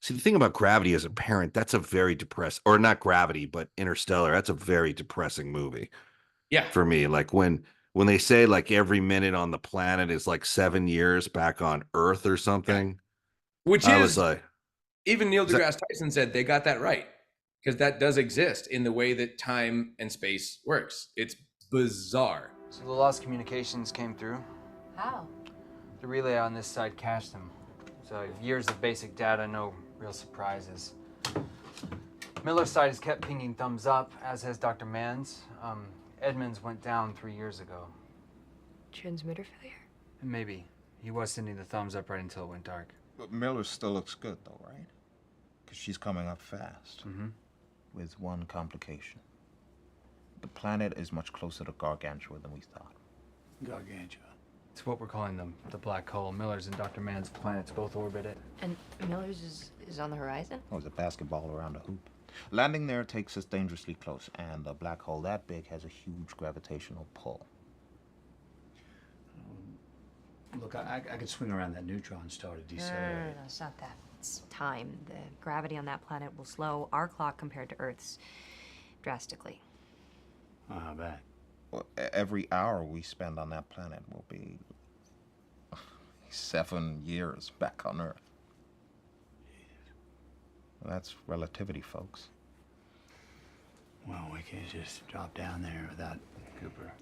See, the thing about Gravity as a parent, that's a very or not Gravity, but Interstellar, that's a very depressing movie. Yeah. For me, like when they say like every minute on the planet is like 7 years back on Earth or something, Which I is was like, even Neil deGrasse Tyson said they got that right, because that does exist in the way that time and space works. It's bizarre. So the lost communications came through. How? The relay on this side cached them. So years of basic data, no real surprises. Miller's side has kept pinging thumbs up, as has Dr. Mann's. Edmonds went down 3 years ago. Transmitter failure? Maybe. He was sending the thumbs up right until it went dark. But Miller still looks good, though, right? Because she's coming up fast. Mm-hmm. With one complication. The planet is much closer to Gargantua than we thought. Gargantua. It's what we're calling the black hole. Miller's and Dr. Mann's planets both orbit it. And Miller's is on the horizon? Oh, it's a basketball around a hoop. Landing there takes us dangerously close, and a black hole that big has a huge gravitational pull. Look, I could swing around that neutron star to No, decelerate. it's not that. It's time. The gravity on that planet will slow our clock compared to Earth's drastically. Oh, how bad? Well, every hour we spend on that planet will be 7 years back on Earth. Well, that's relativity, folks. Well, we can't just drop down there without Cooper.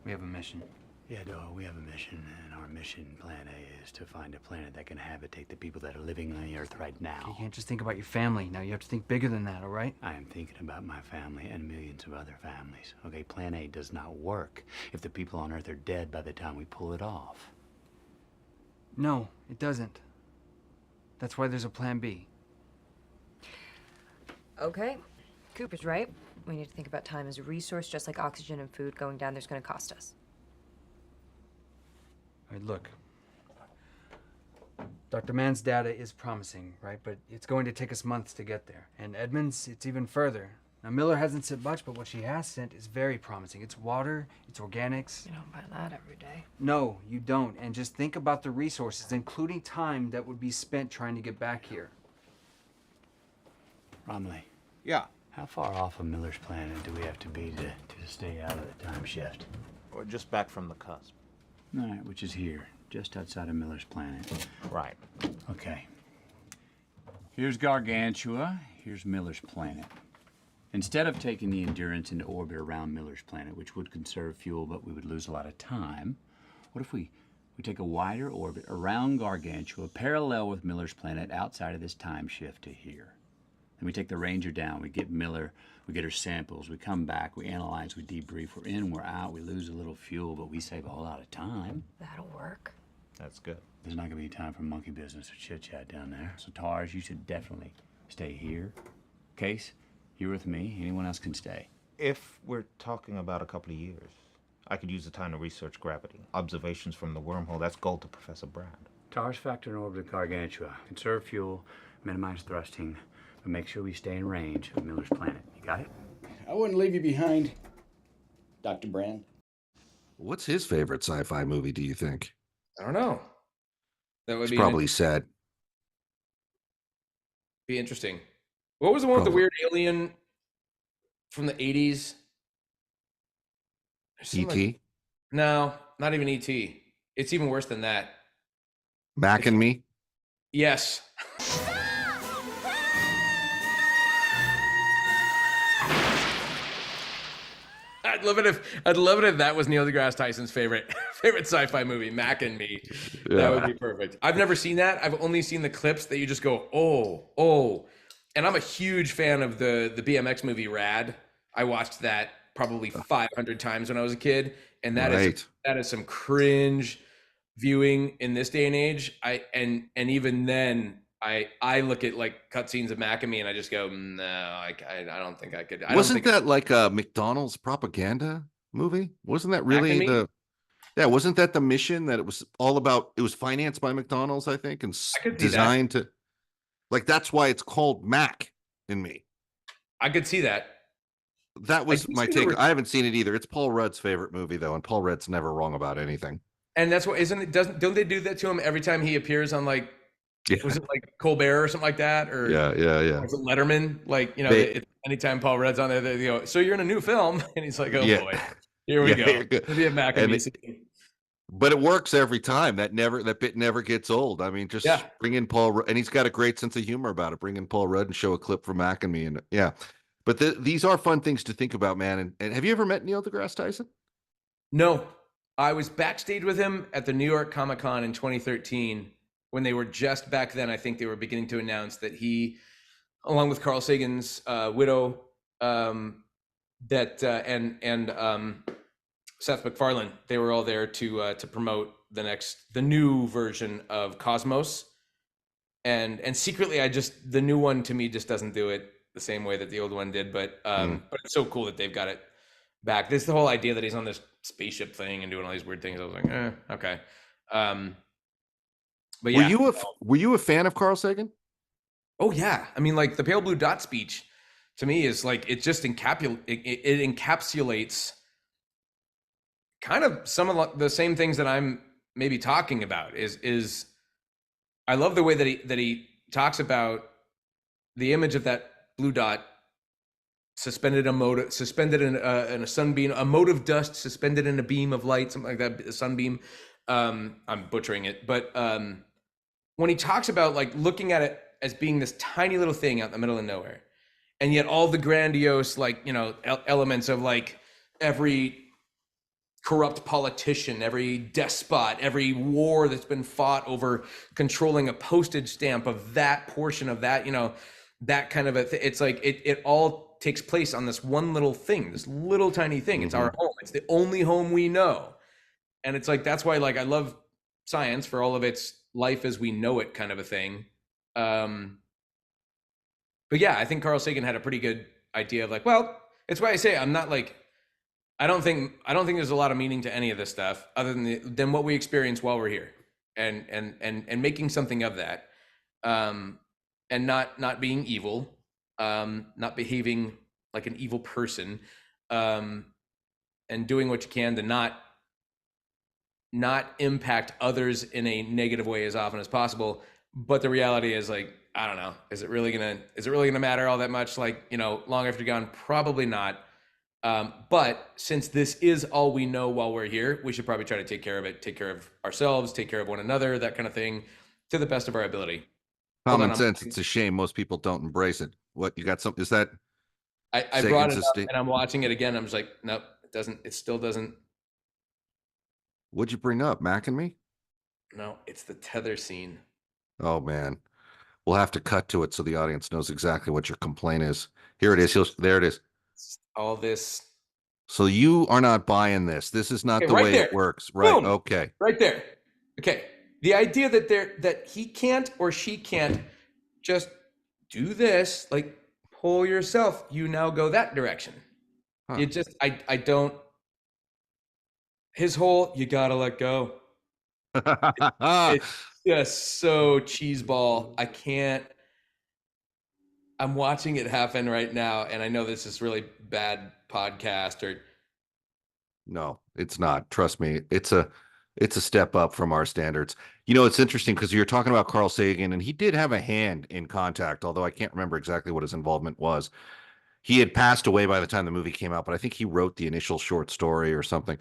We have a mission. Yeah, no, we have a mission, and our mission, plan A, is to find a planet that can habitate the people that are living on the Earth right now. You can't just think about your family. Now you have to think bigger than that, all right? I am thinking about my family and millions of other families. Okay, plan A does not work if the people on Earth are dead by the time we pull it off. No, it doesn't. That's why there's a plan B. Okay, Cooper's right. We need to think about time as a resource, just like oxygen and food. Going down there's going to cost us. All right, look. Dr. Mann's data is promising, right? But it's going to take us months to get there. And Edmonds, it's even further. Now, Miller hasn't sent much, but what she has sent is very promising. It's water, it's organics. You don't buy that every day. No, you don't. And just think about the resources, including time that would be spent trying to get back here. Romley. Yeah. How far off of Miller's planet do we have to be to stay out of the time shift? We're just back from the cusp. All right, which is here, just outside of Miller's planet. Right. Okay. Here's Gargantua, here's Miller's planet. Instead of taking the Endurance into orbit around Miller's planet, which would conserve fuel, but we would lose a lot of time, what if we take a wider orbit around Gargantua, parallel with Miller's planet, outside of this time shift to here? Then we take the Ranger down, we get Miller, we get her samples, we come back, we analyze, we debrief, we're in, we're out, we lose a little fuel, but we save a whole lot of time. That'll work. That's good. There's not gonna be time for monkey business or chit-chat down there. So Tars, you should definitely stay here. Case, you're with me, anyone else can stay. If we're talking about a couple of years, I could use the time to research gravity. Observations from the wormhole, that's gold to Professor Brand. Tars factor in orbit of Gargantua. Conserve fuel, minimize thrusting, but make sure we stay in range of Miller's planet. You got it? I wouldn't leave you behind, Dr. Brand. What's his favorite sci-fi movie, do you think? I don't know. That would It's be probably sad. Be interesting. What was the one with the weird alien from the 80s? E.T.? No, not even E.T. It's even worse than that. Mac and Me? Yes. I'd love it if that was Neil deGrasse Tyson's favorite favorite sci-fi movie, Mac and Me. That would be perfect. I've never seen that. I've only seen the clips that you just go, oh. And I'm a huge fan of the BMX movie Rad. I watched that probably 500 times when I was a kid, and that is some cringe viewing in this day and age. And even then, I look at like cutscenes of Mac and Me, and I just go, no, I don't think I could. Wasn't that like a McDonald's propaganda movie? Wasn't that really wasn't that the mission that it was all about? It was financed by McDonald's, I think, and designed to, like, that's why it's called Mac and Me. I could see that. That was my take. I haven't seen it either. It's Paul Rudd's favorite movie, though, and Paul Rudd's never wrong about anything. And that's what don't they do that to him every time he appears on, like, was it like Colbert or something like that? Or was it Letterman? Like, anytime Paul Rudd's on there, they go, so you're in a new film, and he's like, oh boy, here we go. It'll be a Mac and Me scene. But it works every time. That bit never gets old. I mean, just bring in Paul Rudd, and he's got a great sense of humor about it. Bring in Paul Rudd and show a clip from Mac and Me, and But these are fun things to think about, man. And have you ever met Neil deGrasse Tyson? No, I was backstage with him at the New York Comic Con in 2013 when they were just back then. I think they were beginning to announce that he, along with Carl Sagan's widow, and Seth MacFarlane, they were all there to promote the new version of Cosmos. And secretly, the new one to me just doesn't do it the same way that the old one did, but it's so cool that they've got it back. This is the whole idea that he's on this spaceship thing and doing all these weird things. I was like, okay. But yeah. Were you a fan of Carl Sagan? Oh yeah. I mean, like, the Pale Blue Dot speech to me is like, it just encapsulates kind of some of the same things that I'm maybe talking about. Is I love the way that he talks about the image of that blue dot suspended in a sunbeam, a mote of dust suspended in a beam of light, something like that, a sunbeam. I'm butchering it, but when he talks about, like, looking at it as being this tiny little thing out in the middle of nowhere, and yet all the grandiose, like, elements of, like, every corrupt politician, every despot, every war that's been fought over controlling a postage stamp of that portion of that, that kind of it's like it all takes place on this one little thing, this little tiny thing. It's our home. It's the only home we know. And it's like, that's why, like, I love science for all of its life as we know it kind of a thing. But yeah, I think Carl Sagan had a pretty good idea of, like, well, it's why I say I'm not like, I don't think there's a lot of meaning to any of this stuff other than what we experience while we're here, and making something of that. And not being evil, not behaving like an evil person, and doing what you can to not impact others in a negative way as often as possible. But the reality is, like, I don't know, is it really gonna matter all that much? Like, long after you're gone, probably not. But since this is all we know while we're here, we should probably try to take care of it, take care of ourselves, take care of one another, that kind of thing, to the best of our ability. Common sense. It's a shame most people don't embrace it. What, you got something? Is that I brought it up and I'm watching it again. I'm just like, nope, it still doesn't. What'd you bring up? Mac and Me? No, it's the tether scene. Oh man. We'll have to cut to it so the audience knows exactly what your complaint is. Here it is. There it is. All this. So you are not buying this. This is not the way it works. Right. Boom. Okay. Right there. Okay. The idea that he can't or she can't just do this, like, pull yourself, you now go that direction. It just, I don't, his whole, you gotta let go. It's just so cheeseball. I can't, I'm watching it happen right now, and I know this is really bad podcast or. No, it's not. Trust me. It's a step up from our standards. It's interesting because you're talking about Carl Sagan, and he did have a hand in Contact, although I can't remember exactly what his involvement was. He had passed away by the time the movie came out, but I think he wrote the initial short story or something.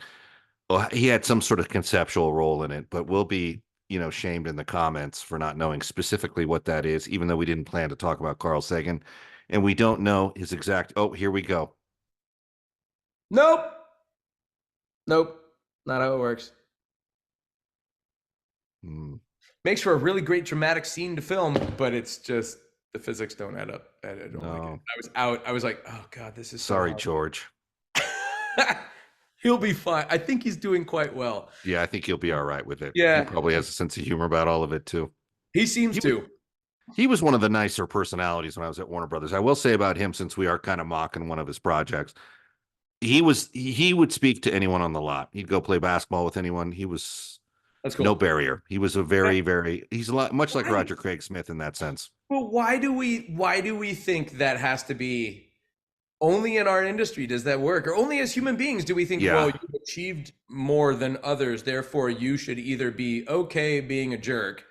Well, he had some sort of conceptual role in it, but we'll be, shamed in the comments for not knowing specifically what that is, even though we didn't plan to talk about Carl Sagan, and we don't know his exact. Oh, here we go. Nope. Not how it works. Makes for a really great dramatic scene to film, but it's just the physics don't add up. I don't like it. I was out. I was like, oh God, this is sorry, so hard. George. He'll be fine. I think he's doing quite well. Yeah, I think he'll be all right with it. Yeah. He probably has a sense of humor about all of it too. He seems to. He was one of the nicer personalities when I was at Warner Brothers. I will say about him, since we are kind of mocking one of his projects, he would speak to anyone on the lot. He'd go play basketball with anyone. That's cool. No barrier. He was a he's a lot much like Roger Craig Smith in that sense. Well, why do we think that has to be only in our industry? Does that work? Or only as human beings do we think, well, you've achieved more than others, therefore you should either be okay being a jerk,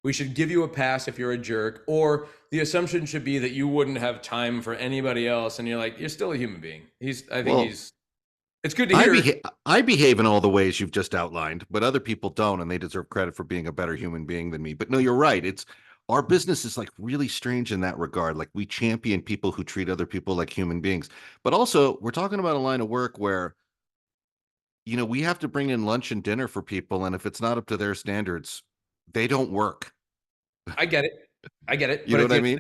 we should give you a pass if you're a jerk, or the assumption should be that you wouldn't have time for anybody else, and you're like, you're still a human being. It's good to hear. I behave in all the ways you've just outlined, but other people don't, and they deserve credit for being a better human being than me. But no, you're right. Our business is like really strange in that regard. Like, we champion people who treat other people like human beings, but also we're talking about a line of work where, we have to bring in lunch and dinner for people, and if it's not up to their standards, they don't work. I get it. You know what I mean?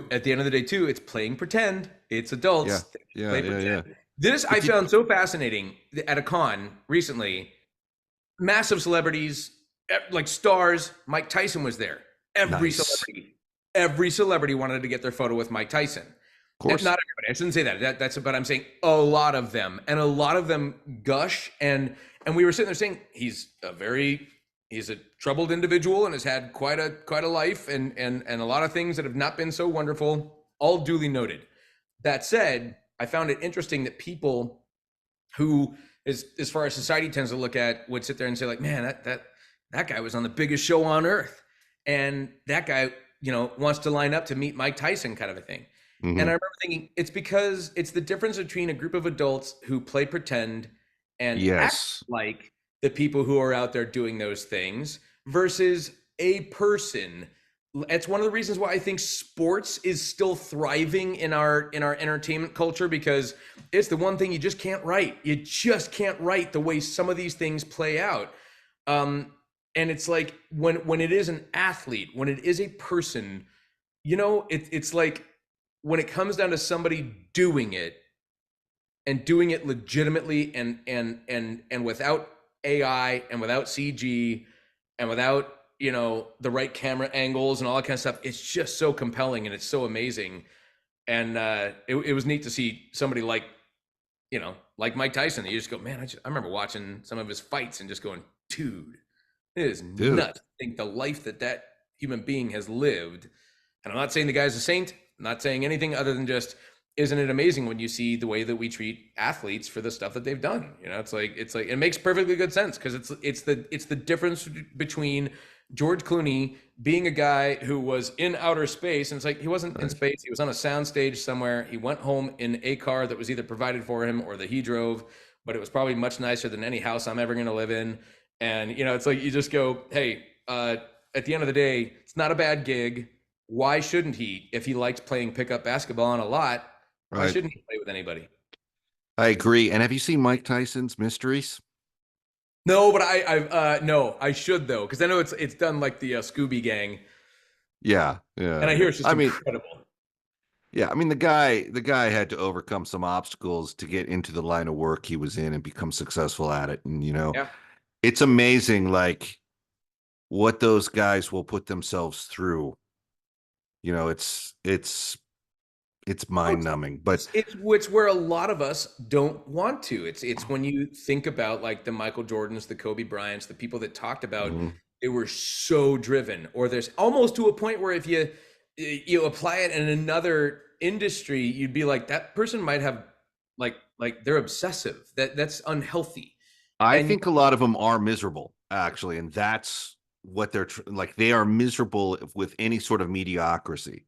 At the end of the day, too, it's playing pretend. It's adults. Yeah. This I found so fascinating at a con recently. Massive celebrities, like stars. Mike Tyson was there. Every celebrity wanted to get their photo with Mike Tyson. Of course. Not everybody. I shouldn't say that. But I'm saying a lot of them, and a lot of them gush. And we were sitting there saying he's a troubled individual and has had quite a life and a lot of things that have not been so wonderful, all duly noted. That said, I found it interesting that people who, as far as society tends to look at, would sit there and say like, man, that guy was on the biggest show on earth. And that guy, wants to line up to meet Mike Tyson, kind of a thing. Mm-hmm. And I remember thinking, it's because it's the difference between a group of adults who play pretend and act like the people who are out there doing those things versus a person. It's one of the reasons why I think sports is still thriving in our entertainment culture, because it's the one thing you just can't write. You just can't write the way some of these things play out. And it's like when it is an athlete, when it is a person, it's like when it comes down to somebody doing it and doing it legitimately and without AI and without CG and without the right camera angles and all that kind of stuff, it's just so compelling and it's so amazing. And it was neat to see somebody like Mike Tyson. You just go, man, I remember watching some of his fights and just going, dude, it is nuts. I think the life that human being has lived. And I'm not saying the guy's a saint, I'm not saying anything other than just, isn't it amazing when you see the way that we treat athletes for the stuff that they've done? It's like it makes perfectly good sense, because it's the difference between George Clooney being a guy who was in outer space, and it's like he wasn't in space, he was on a soundstage somewhere. He went home in a car that was either provided for him or that he drove, but it was probably much nicer than any house I'm ever going to live in. And it's like you just go, hey, at the end of the day, it's not a bad gig. Why shouldn't he? If he likes playing pickup basketball on a lot, why shouldn't he play with anybody? I agree. And have you seen Mike Tyson's Mysteries? No, but I should though, because I know it's done like the Scooby Gang. Yeah. And I hear it's just incredible. Yeah, I mean the guy had to overcome some obstacles to get into the line of work he was in and become successful at it. And it's amazing, like what those guys will put themselves through. It's mind-numbing, but it's where a lot of us don't want to. It's when you think about like the Michael Jordans, the Kobe Bryants, the people that talked about they were so driven, or there's almost to a point where if you apply it in another industry, you'd be like, that person might have like they're obsessive. That's unhealthy. I think a lot of them are miserable, actually, and that's what they're like. They are miserable with any sort of mediocrity.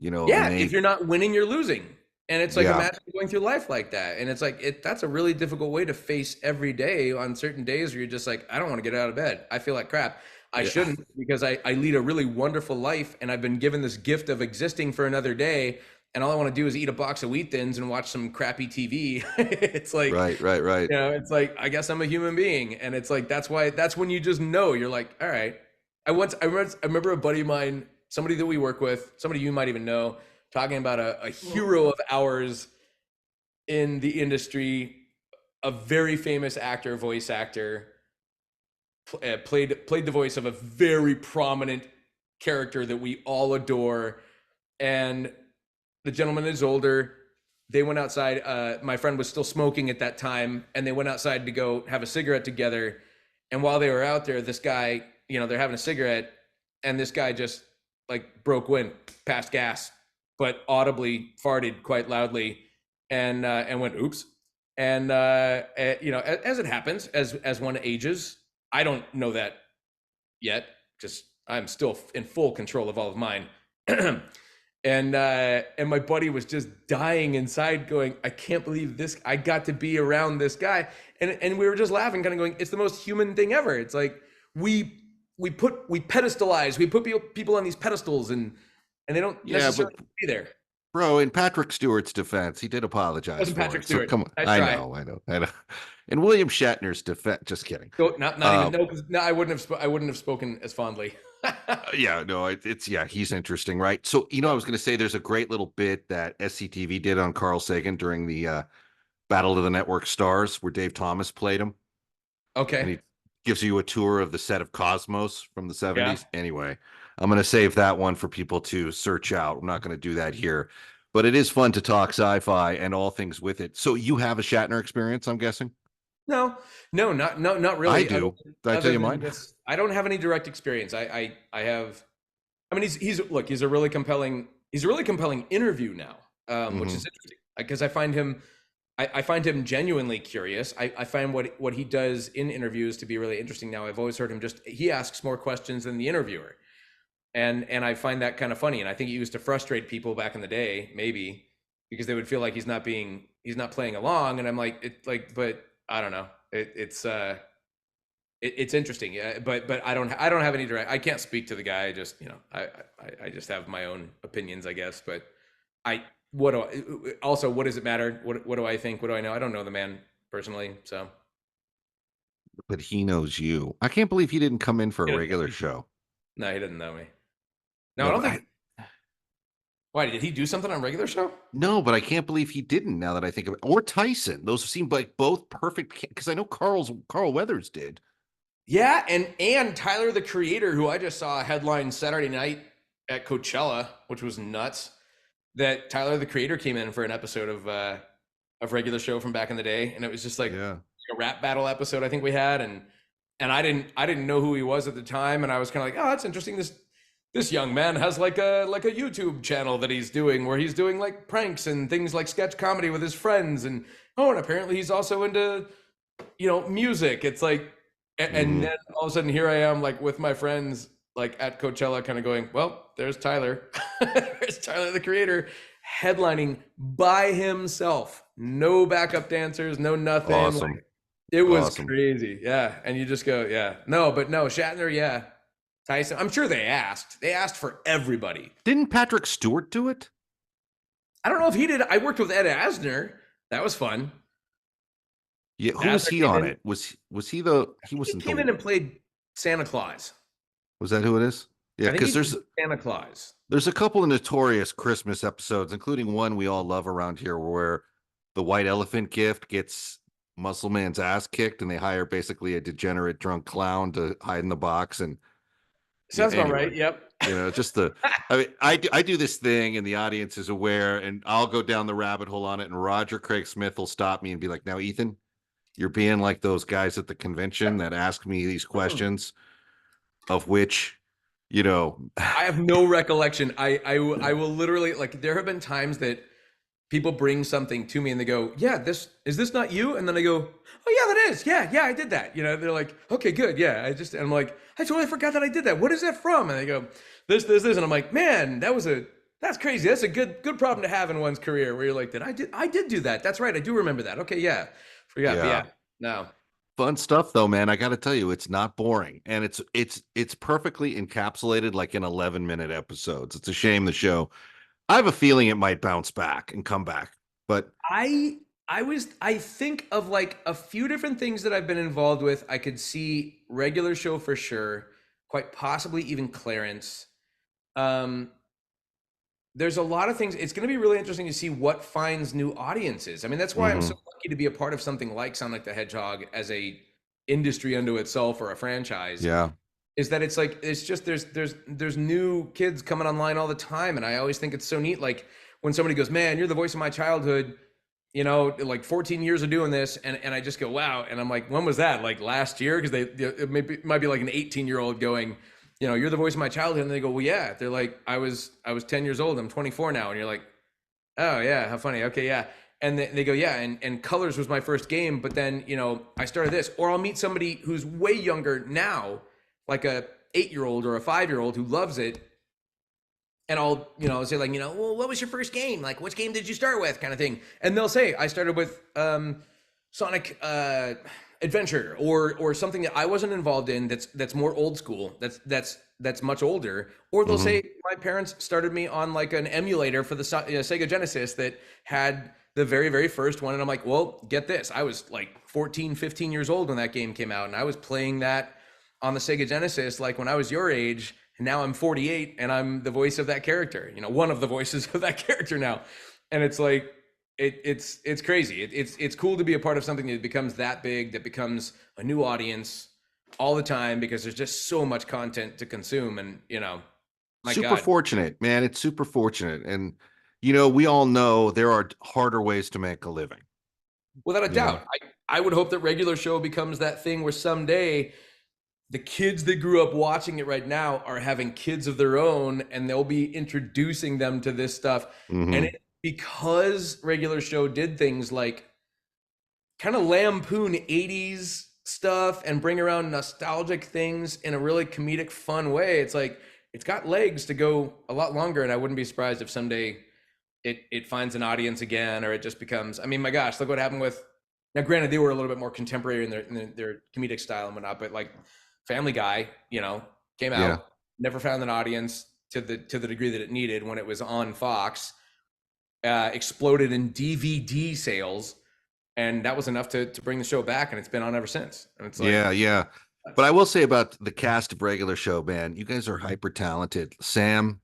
If you're not winning, you're losing. And it's like, imagine going through life like that. And it's like, that's a really difficult way to face every day on certain days where you're just like, I don't want to get out of bed. I feel like crap. I shouldn't, because I lead a really wonderful life and I've been given this gift of existing for another day. and all I want to do is eat a box of Wheat Thins and watch some crappy TV. It's like, right. You know, it's like, I guess I'm a human being. And it's like, that's when you just know, you're like, all right. I remember a buddy of mine, somebody that we work with, somebody you might even know, talking about a hero of ours in the industry, a very famous actor, voice actor, played the voice of a very prominent character that we all adore. And the gentleman is older. They went outside. My friend was still smoking at that time, and they went outside to go have a cigarette together. And while they were out there, this guy, you know, they're having a cigarette, and this guy just like broke wind, passed gas, but audibly farted quite loudly, and went oops. And you know, as it happens, as one ages, I don't know that yet because I'm still in full control of all of mine. And my buddy was just dying inside going, I can't believe this, I got to be around this guy. And we were just laughing, kind of going, it's the most human thing ever. It's like, we pedestalize, we put people on these pedestals and they don't necessarily be there. Bro, in Patrick Stewart's defense, he did apologize. Wasn't for Patrick it. Stewart. So come on. I know. In William Shatner's defense, just kidding. Not even, no, I wouldn't have spoken as fondly. Yeah, no, he's interesting, right? So, you know, I was going to say there's a great little bit that SCTV did on Carl Sagan during the Battle of the Network Stars where Dave Thomas played him. Okay. And he gives you a tour of the set of Cosmos from the 70s. Yeah. Anyway, I'm going to save that one for people to search out. I'm not going to do that here. But it is fun to talk sci-fi and all things with it. So you have a Shatner experience, I'm guessing? No, not really. I do. Did I tell you mine? I don't have any direct experience. I have. I mean, he's a really compelling interview now, which is interesting because I find him genuinely curious. I find what he does in interviews to be really interesting now. I've always heard him he asks more questions than the interviewer, and I find that kind of funny. And I think he used to frustrate people back in the day, maybe because they would feel like he's not playing along. And I'm like, but I don't know. It's interesting. Yeah, but I don't have any direct. I can't speak to the guy. I just, you know, I just have my own opinions, I guess. But what does it matter? What do I think? What do I know? I don't know the man personally, so. But he knows you. I can't believe he didn't come in for a regular show. No, he didn't know me. No, I don't think. Why, did he do something on a regular show? No, but I can't believe he didn't now that I think of it. Or Tyson. Those seem like both perfect, because I know Carl Weathers did. Yeah, and Tyler, the Creator, who I just saw headline Saturday night at Coachella, which was nuts, that Tyler, the Creator came in for an episode of regular show from back in the day. And it was just like a rap battle episode I think we had. And I didn't know who he was at the time. And I was kind of like, oh, that's interesting. This young man has like a YouTube channel that he's doing where he's doing like pranks and things like sketch comedy with his friends. And apparently he's also into, you know, music. It's like, and then all of a sudden here I am like with my friends, like at Coachella kind of going, well, there's Tyler. There's Tyler, the Creator, headlining by himself. No backup dancers, no nothing. Awesome. Like, it was crazy. Yeah. And you just go, yeah. No, Shatner, yeah. Tyson, I'm sure they asked for everybody. Didn't Patrick Stewart do it? I don't know if he did. I worked with Ed Asner. That was fun. Yeah, who was he on it? Was he the? He wasn't. He came in and played Santa Claus. Was that who it is? Yeah, because there's Santa Claus. There's a couple of notorious Christmas episodes, including one we all love around here, where the white elephant gift gets Muscle Man's ass kicked, and they hire basically a degenerate drunk clown to hide in the box and. Sounds about right. Yep. You know, I do this thing and the audience is aware and I'll go down the rabbit hole on it. And Roger Craig Smith will stop me and be like, now, Ethan, you're being like those guys at the convention that ask me these questions of which, you know, I have no recollection. I will literally, like, there have been times that people bring something to me and they go, yeah, is this not you? And then I go, oh yeah, that is. Yeah, I did that. You know, they're like, okay, good. Yeah. And I'm like, I totally forgot that I did that. What is that from? And they go, this. And I'm like, man, that's crazy. That's a good problem to have in one's career where you're like, I did do that. That's right. I do remember that. Okay. Yeah. Forgot. Yeah. No. Fun stuff though, man. I got to tell you, it's not boring and it's perfectly encapsulated like in 11-minute episodes. It's a shame the show I have a feeling it might bounce back and come back, but I think of like a few different things that I've been involved with. I could see regular show for sure, quite possibly even Clarence. There's a lot of things. It's going to be really interesting to see what finds new audiences. I mean, that's why I'm so lucky to be a part of something like Sonic the Hedgehog as a industry unto itself or a franchise. Yeah. Is that it's like, it's just, there's new kids coming online all the time. And I always think it's so neat. Like when somebody goes, man, you're the voice of my childhood, you know, like 14 years of doing this. And I just go, wow. And I'm like, when was that? Like last year? Cause it might be like an 18-year-old going, you know, you're the voice of my childhood. And they go, well, yeah. They're like, I was 10 years old. I'm 24 now. And you're like, oh yeah, how funny. Okay. Yeah. And they go, yeah. And Colors was my first game. But then, you know, I started this, or I'll meet somebody who's way younger now, like a 8-year-old or a 5-year-old who loves it. And I'll, you know, say like, you know, well, what was your first game? Like, which game did you start with, kind of thing. And they'll say, I started with Sonic Adventure or something that I wasn't involved in that's more old school, that's much older. Or they'll say, my parents started me on like an emulator for the Sega Genesis that had the very, very first one. And I'm like, well, get this. I was like 14, 15 years old when that game came out. And I was playing that on the Sega Genesis, like when I was your age, and now I'm 48 and I'm the voice of that character, you know, one of the voices of that character now. And it's like, it's crazy. It's cool to be a part of something that becomes that big, that becomes a new audience all the time, because there's just so much content to consume. And, you know, super fortunate, man. It's super fortunate. And, you know, we all know there are harder ways to make a living. Without a doubt. I would hope that regular show becomes that thing where someday the kids that grew up watching it right now are having kids of their own, and they'll be introducing them to this stuff. And because regular show did things like kind of lampoon 80s stuff and bring around nostalgic things in a really comedic, fun way, it's like, it's got legs to go a lot longer. And I wouldn't be surprised if someday it finds an audience again, or it just becomes, I mean, my gosh, look what happened with, now granted, they were a little bit more contemporary in their comedic style and whatnot, but like Family Guy, you know, came out, never found an audience to the degree that it needed when it was on Fox, exploded in DVD sales, and that was enough to bring the show back, and it's been on ever since. And it's like, yeah. But I will say about the cast of regular show, man, you guys are hyper talented. Sam,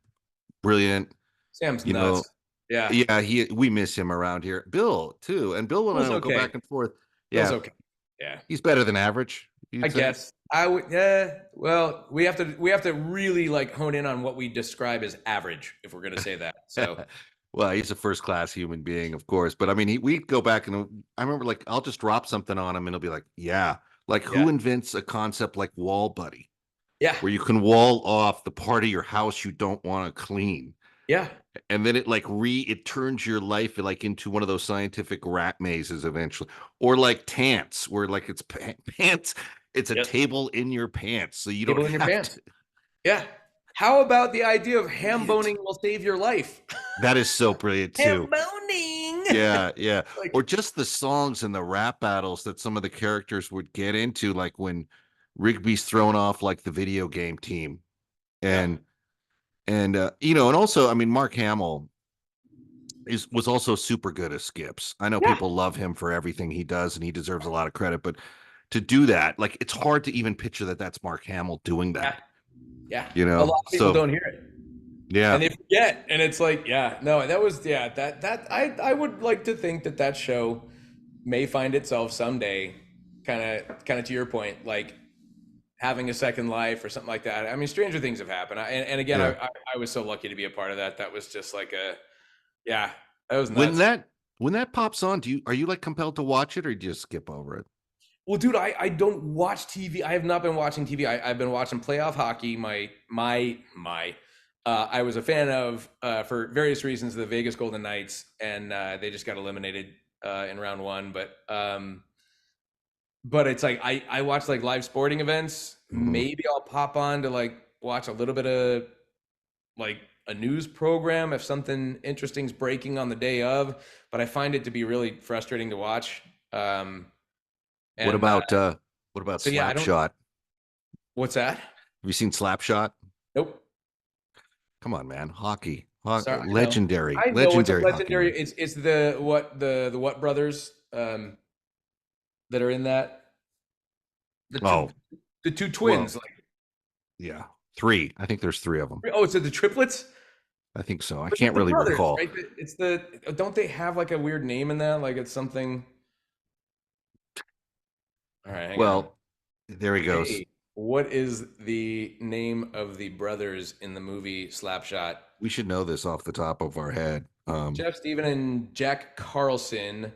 brilliant. Sam's Know, nuts. yeah. We miss him around here. Bill too, and Bill and I will go back and forth. Yeah, Bill's okay. Yeah, he's better than average. I guess I would. Yeah. Well, we have to really like hone in on what we describe as average if we're going to say that. So, well, he's a first class human being, of course. But I mean, we'd go back and I remember like I'll just drop something on him and he'll be like, "Yeah, like who invents a concept like Wall Buddy? Yeah, where you can wall off the part of your house you don't want to clean. Yeah, and then it like it turns your life like into one of those scientific rat mazes eventually, or like Tants, where like it's pants." It's a table in your pants, so you don't have to. Yeah. How about the idea of ham boning will save your life? That is so brilliant too. Ham boning. Yeah. Like, or just the songs and the rap battles that some of the characters would get into, like when Rigby's thrown off like the video game team, and you know, and also I mean Mark Hamill was also super good as Skips. I know people love him for everything he does, and he deserves a lot of credit, but to do that, like it's hard to even picture that that's Mark Hamill doing that. Yeah. You know, a lot of people don't hear it. Yeah. And they forget. And it's like, that was, that I would like to think that show may find itself someday kind of to your point, like having a second life or something like that. I mean, stranger things have happened. And again, I was so lucky to be a part of that. That was just like that was nuts. When that pops on, are you like compelled to watch it, or do you just skip over it? Well, dude, I don't watch TV. I have not been watching TV. I've been watching playoff hockey. I was a fan of, for various reasons, the Vegas Golden Knights, and they just got eliminated in round one. But it's like I watch like live sporting events. Maybe I'll pop on to like watch a little bit of like a news program if something interesting's breaking on the day of. But I find it to be really frustrating to watch. What about Slapshot? What's that? Have you seen Slapshot? Nope. Come on, man. Hockey. Sorry, legendary. I know it's a legendary. legendary. It's the what brothers that are in that. The two twins. Well, yeah, 3. I think there's 3 of them. Oh, is it the triplets? I think so. I But can't the really brothers, recall. Right? It's the. Don't they have like a weird name in that? Like it's something. All right. Hang on. There he goes. Hey, what is the name of the brothers in the movie Slapshot? We should know this off the top of our head. Jeff Steven and Jack Carlson.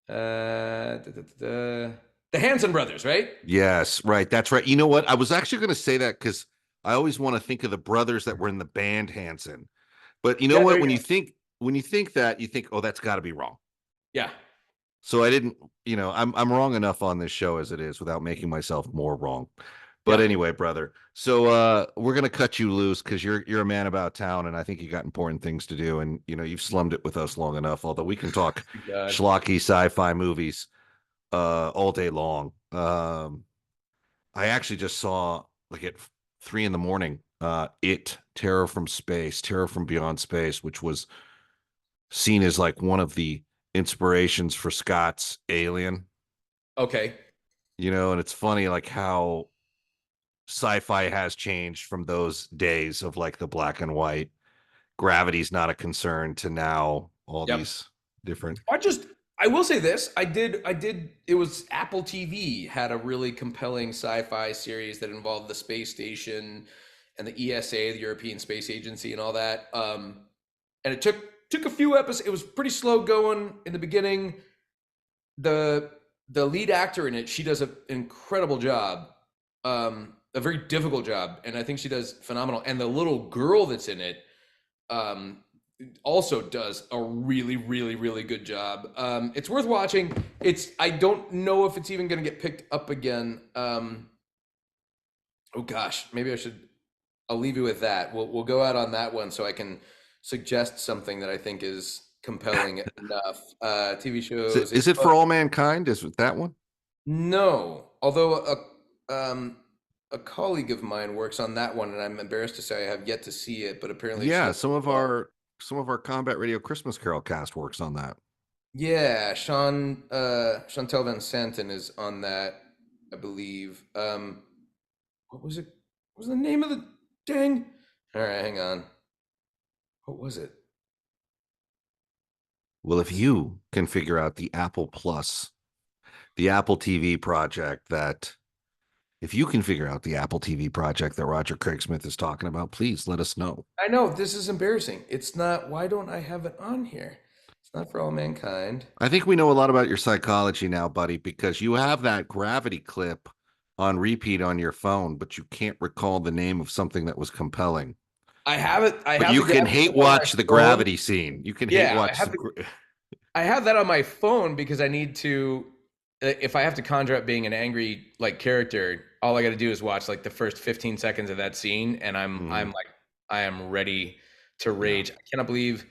The Hanson brothers, right? Yes, right. That's right. You know what? I was actually going to say that because I always want to think of the brothers that were in the band Hanson. But you know what? When you think that, you think, oh, that's got to be wrong. Yeah. So I didn't. I'm wrong enough on this show as it is without making myself more wrong. But anyway, brother. So we're gonna cut you loose because you're a man about town, and I think you got important things to do. And you've slummed it with us long enough. Although we can talk schlocky sci-fi movies all day long. I actually just saw at 3 a.m. Terror from Space, Terror from Beyond Space, which was seen as like one of the inspirations for Scott's Alien. Okay. And it's funny like how sci-fi has changed from those days of like the black and white. Gravity's not a concern to now all these different. I will say this. I did. It was Apple TV had a really compelling sci-fi series that involved the space station and the ESA, the European Space Agency, and all that. And it took a few episodes. It was pretty slow going in the beginning. The lead actor in it, she does an incredible job, a very difficult job, and I think she does phenomenal. And the little girl that's in it also does a really, really, really good job. It's worth watching. I don't know if it's even going to get picked up again. Oh gosh, maybe I'll leave you with that. We'll go out on that one so I can suggest something that I think is compelling enough. TV shows. Is it For All Mankind? Is it that one? No, although a colleague of mine works on that one, and I'm embarrassed to say I have yet to see it, but apparently some of our Combat Radio Christmas Carol cast works on that. Yeah, Chantal Van Santen is on that, I believe. What was it? What was the name of the dang? All right, hang on. What was it? Well, if you can figure out the Apple Plus, the Apple TV project that Roger Craig Smith is talking about, please let us know. I know, this is embarrassing. It's not, why don't I have it on here? It's not For All Mankind. I think we know a lot about your psychology now, buddy, because you have that Gravity clip on repeat on your phone, but you can't recall the name of something that was compelling. I have it. But you can hate watch the Gravity scene. You can hate watch. I have that on my phone because I need to, if I have to conjure up being an angry character, all I got to do is watch the first 15 seconds of that scene, and I am ready to rage. I cannot believe.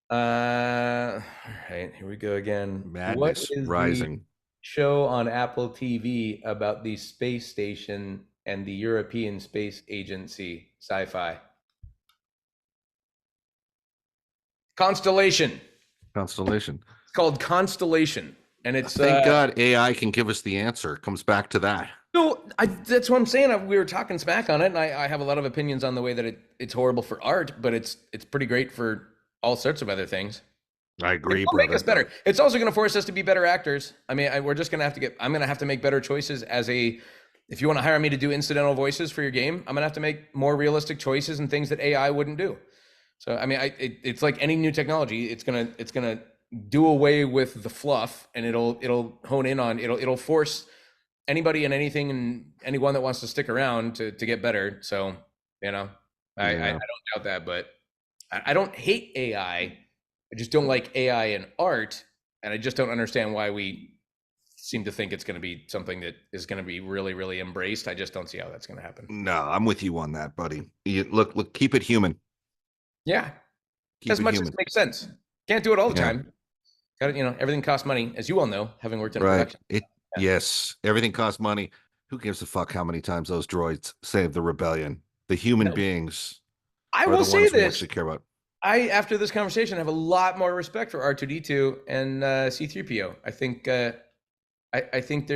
All right, here we go again. Madness what is rising. The show on Apple TV about the space station and the European Space Agency sci-fi? Constellation. It's called Constellation, and it's thank God AI can give us the answer. It comes back to that. No, that's what I'm saying. We were talking smack on it, and I have a lot of opinions on the way that it's horrible for art, but it's pretty great for all sorts of other things. I agree, It'll brother. make us better. It's also going to force us to be better actors. I mean, we're just going to have to I'm going to have to make better choices if you want to hire me to do incidental voices for your game, I'm going to have to make more realistic choices and things that AI wouldn't do. So, I mean, it's like any new technology. It's gonna do away with the fluff, and it'll hone in on it'll force anybody and anything and anyone that wants to stick around to get better. So, I don't doubt that, but I don't hate AI. I just don't like AI in art, and I just don't understand why we seem to think it's going to be something that is going to be really, really embraced. I just don't see how that's going to happen. No, I'm with you on that, buddy. Look, keep it human. Yeah, as much as it makes sense. Can't do it all the time. Got to, everything costs money, as you all know, having worked in production. Yes, everything costs money. Who gives a fuck how many times those droids saved the rebellion? The human beings. I will say this. We care about. after this conversation, have a lot more respect for R2D2 and C3PO. I think I think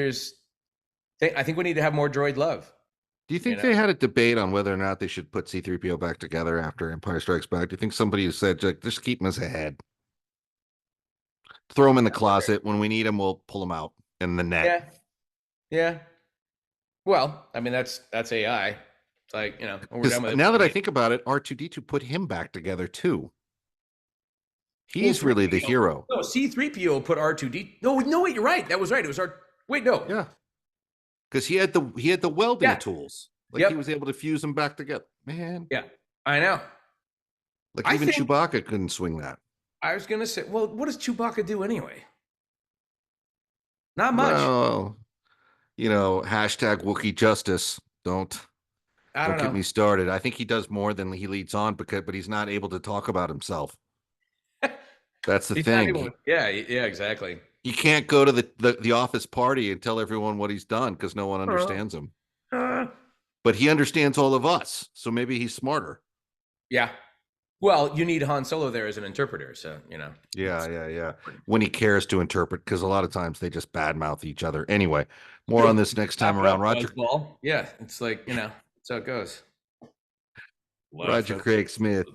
we need to have more droid love. Do you think they had a debate on whether or not they should put C3PO back together after Empire Strikes Back? Do you think somebody said, just keep him as a head? Throw him in the closet. When we need him, we'll pull him out in the net. Yeah. Well, I mean, that's AI. It's like, we're done with it. Now that I think about it, R2D2 put him back together too. He's really the hero. No, C3PO put R2D. No, wait, you're right. That was right. It was wait, no. Yeah. Because he had the welding tools. He was able to fuse them back together. Man. Yeah, I know. Like even Chewbacca couldn't swing that. I was gonna say, well, what does Chewbacca do anyway? Not much. Well, hashtag Wookiee justice. Don't get me started. I think he does more than he leads on but he's not able to talk about himself. That's the thing. Yeah, exactly. He can't go to the office party and tell everyone what he's done because no one understands him. But he understands all of us, so maybe he's smarter. Yeah. Well, you need Han Solo there as an interpreter, so Yeah. When he cares to interpret, because a lot of times they just badmouth each other. Anyway, more on this next time around, Roger. Yeah, it's like that's how it goes. Roger Craig Smith.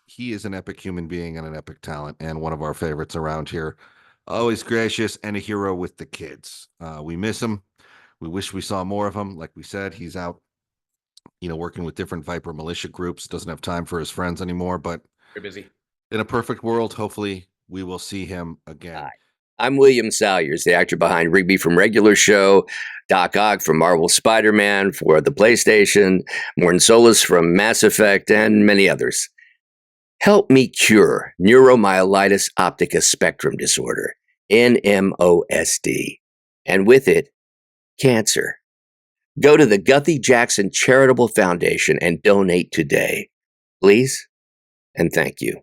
He is an epic human being and an epic talent, and one of our favorites around here. Always gracious and a hero with the kids. We miss him. We wish we saw more of him. Like we said, he's out, working with different Viper militia groups. Doesn't have time for his friends anymore, but you're busy. In a perfect world, hopefully we will see him again. Hi. I'm William Salyers, the actor behind Rigby from Regular Show, Doc Ock from Marvel Spider-Man for the PlayStation, Morton Solus from Mass Effect, and many others. Help me cure neuromyelitis optica spectrum disorder, NMOSD, and with it, cancer. Go to the Guthrie Jackson Charitable Foundation and donate today. Please and thank you.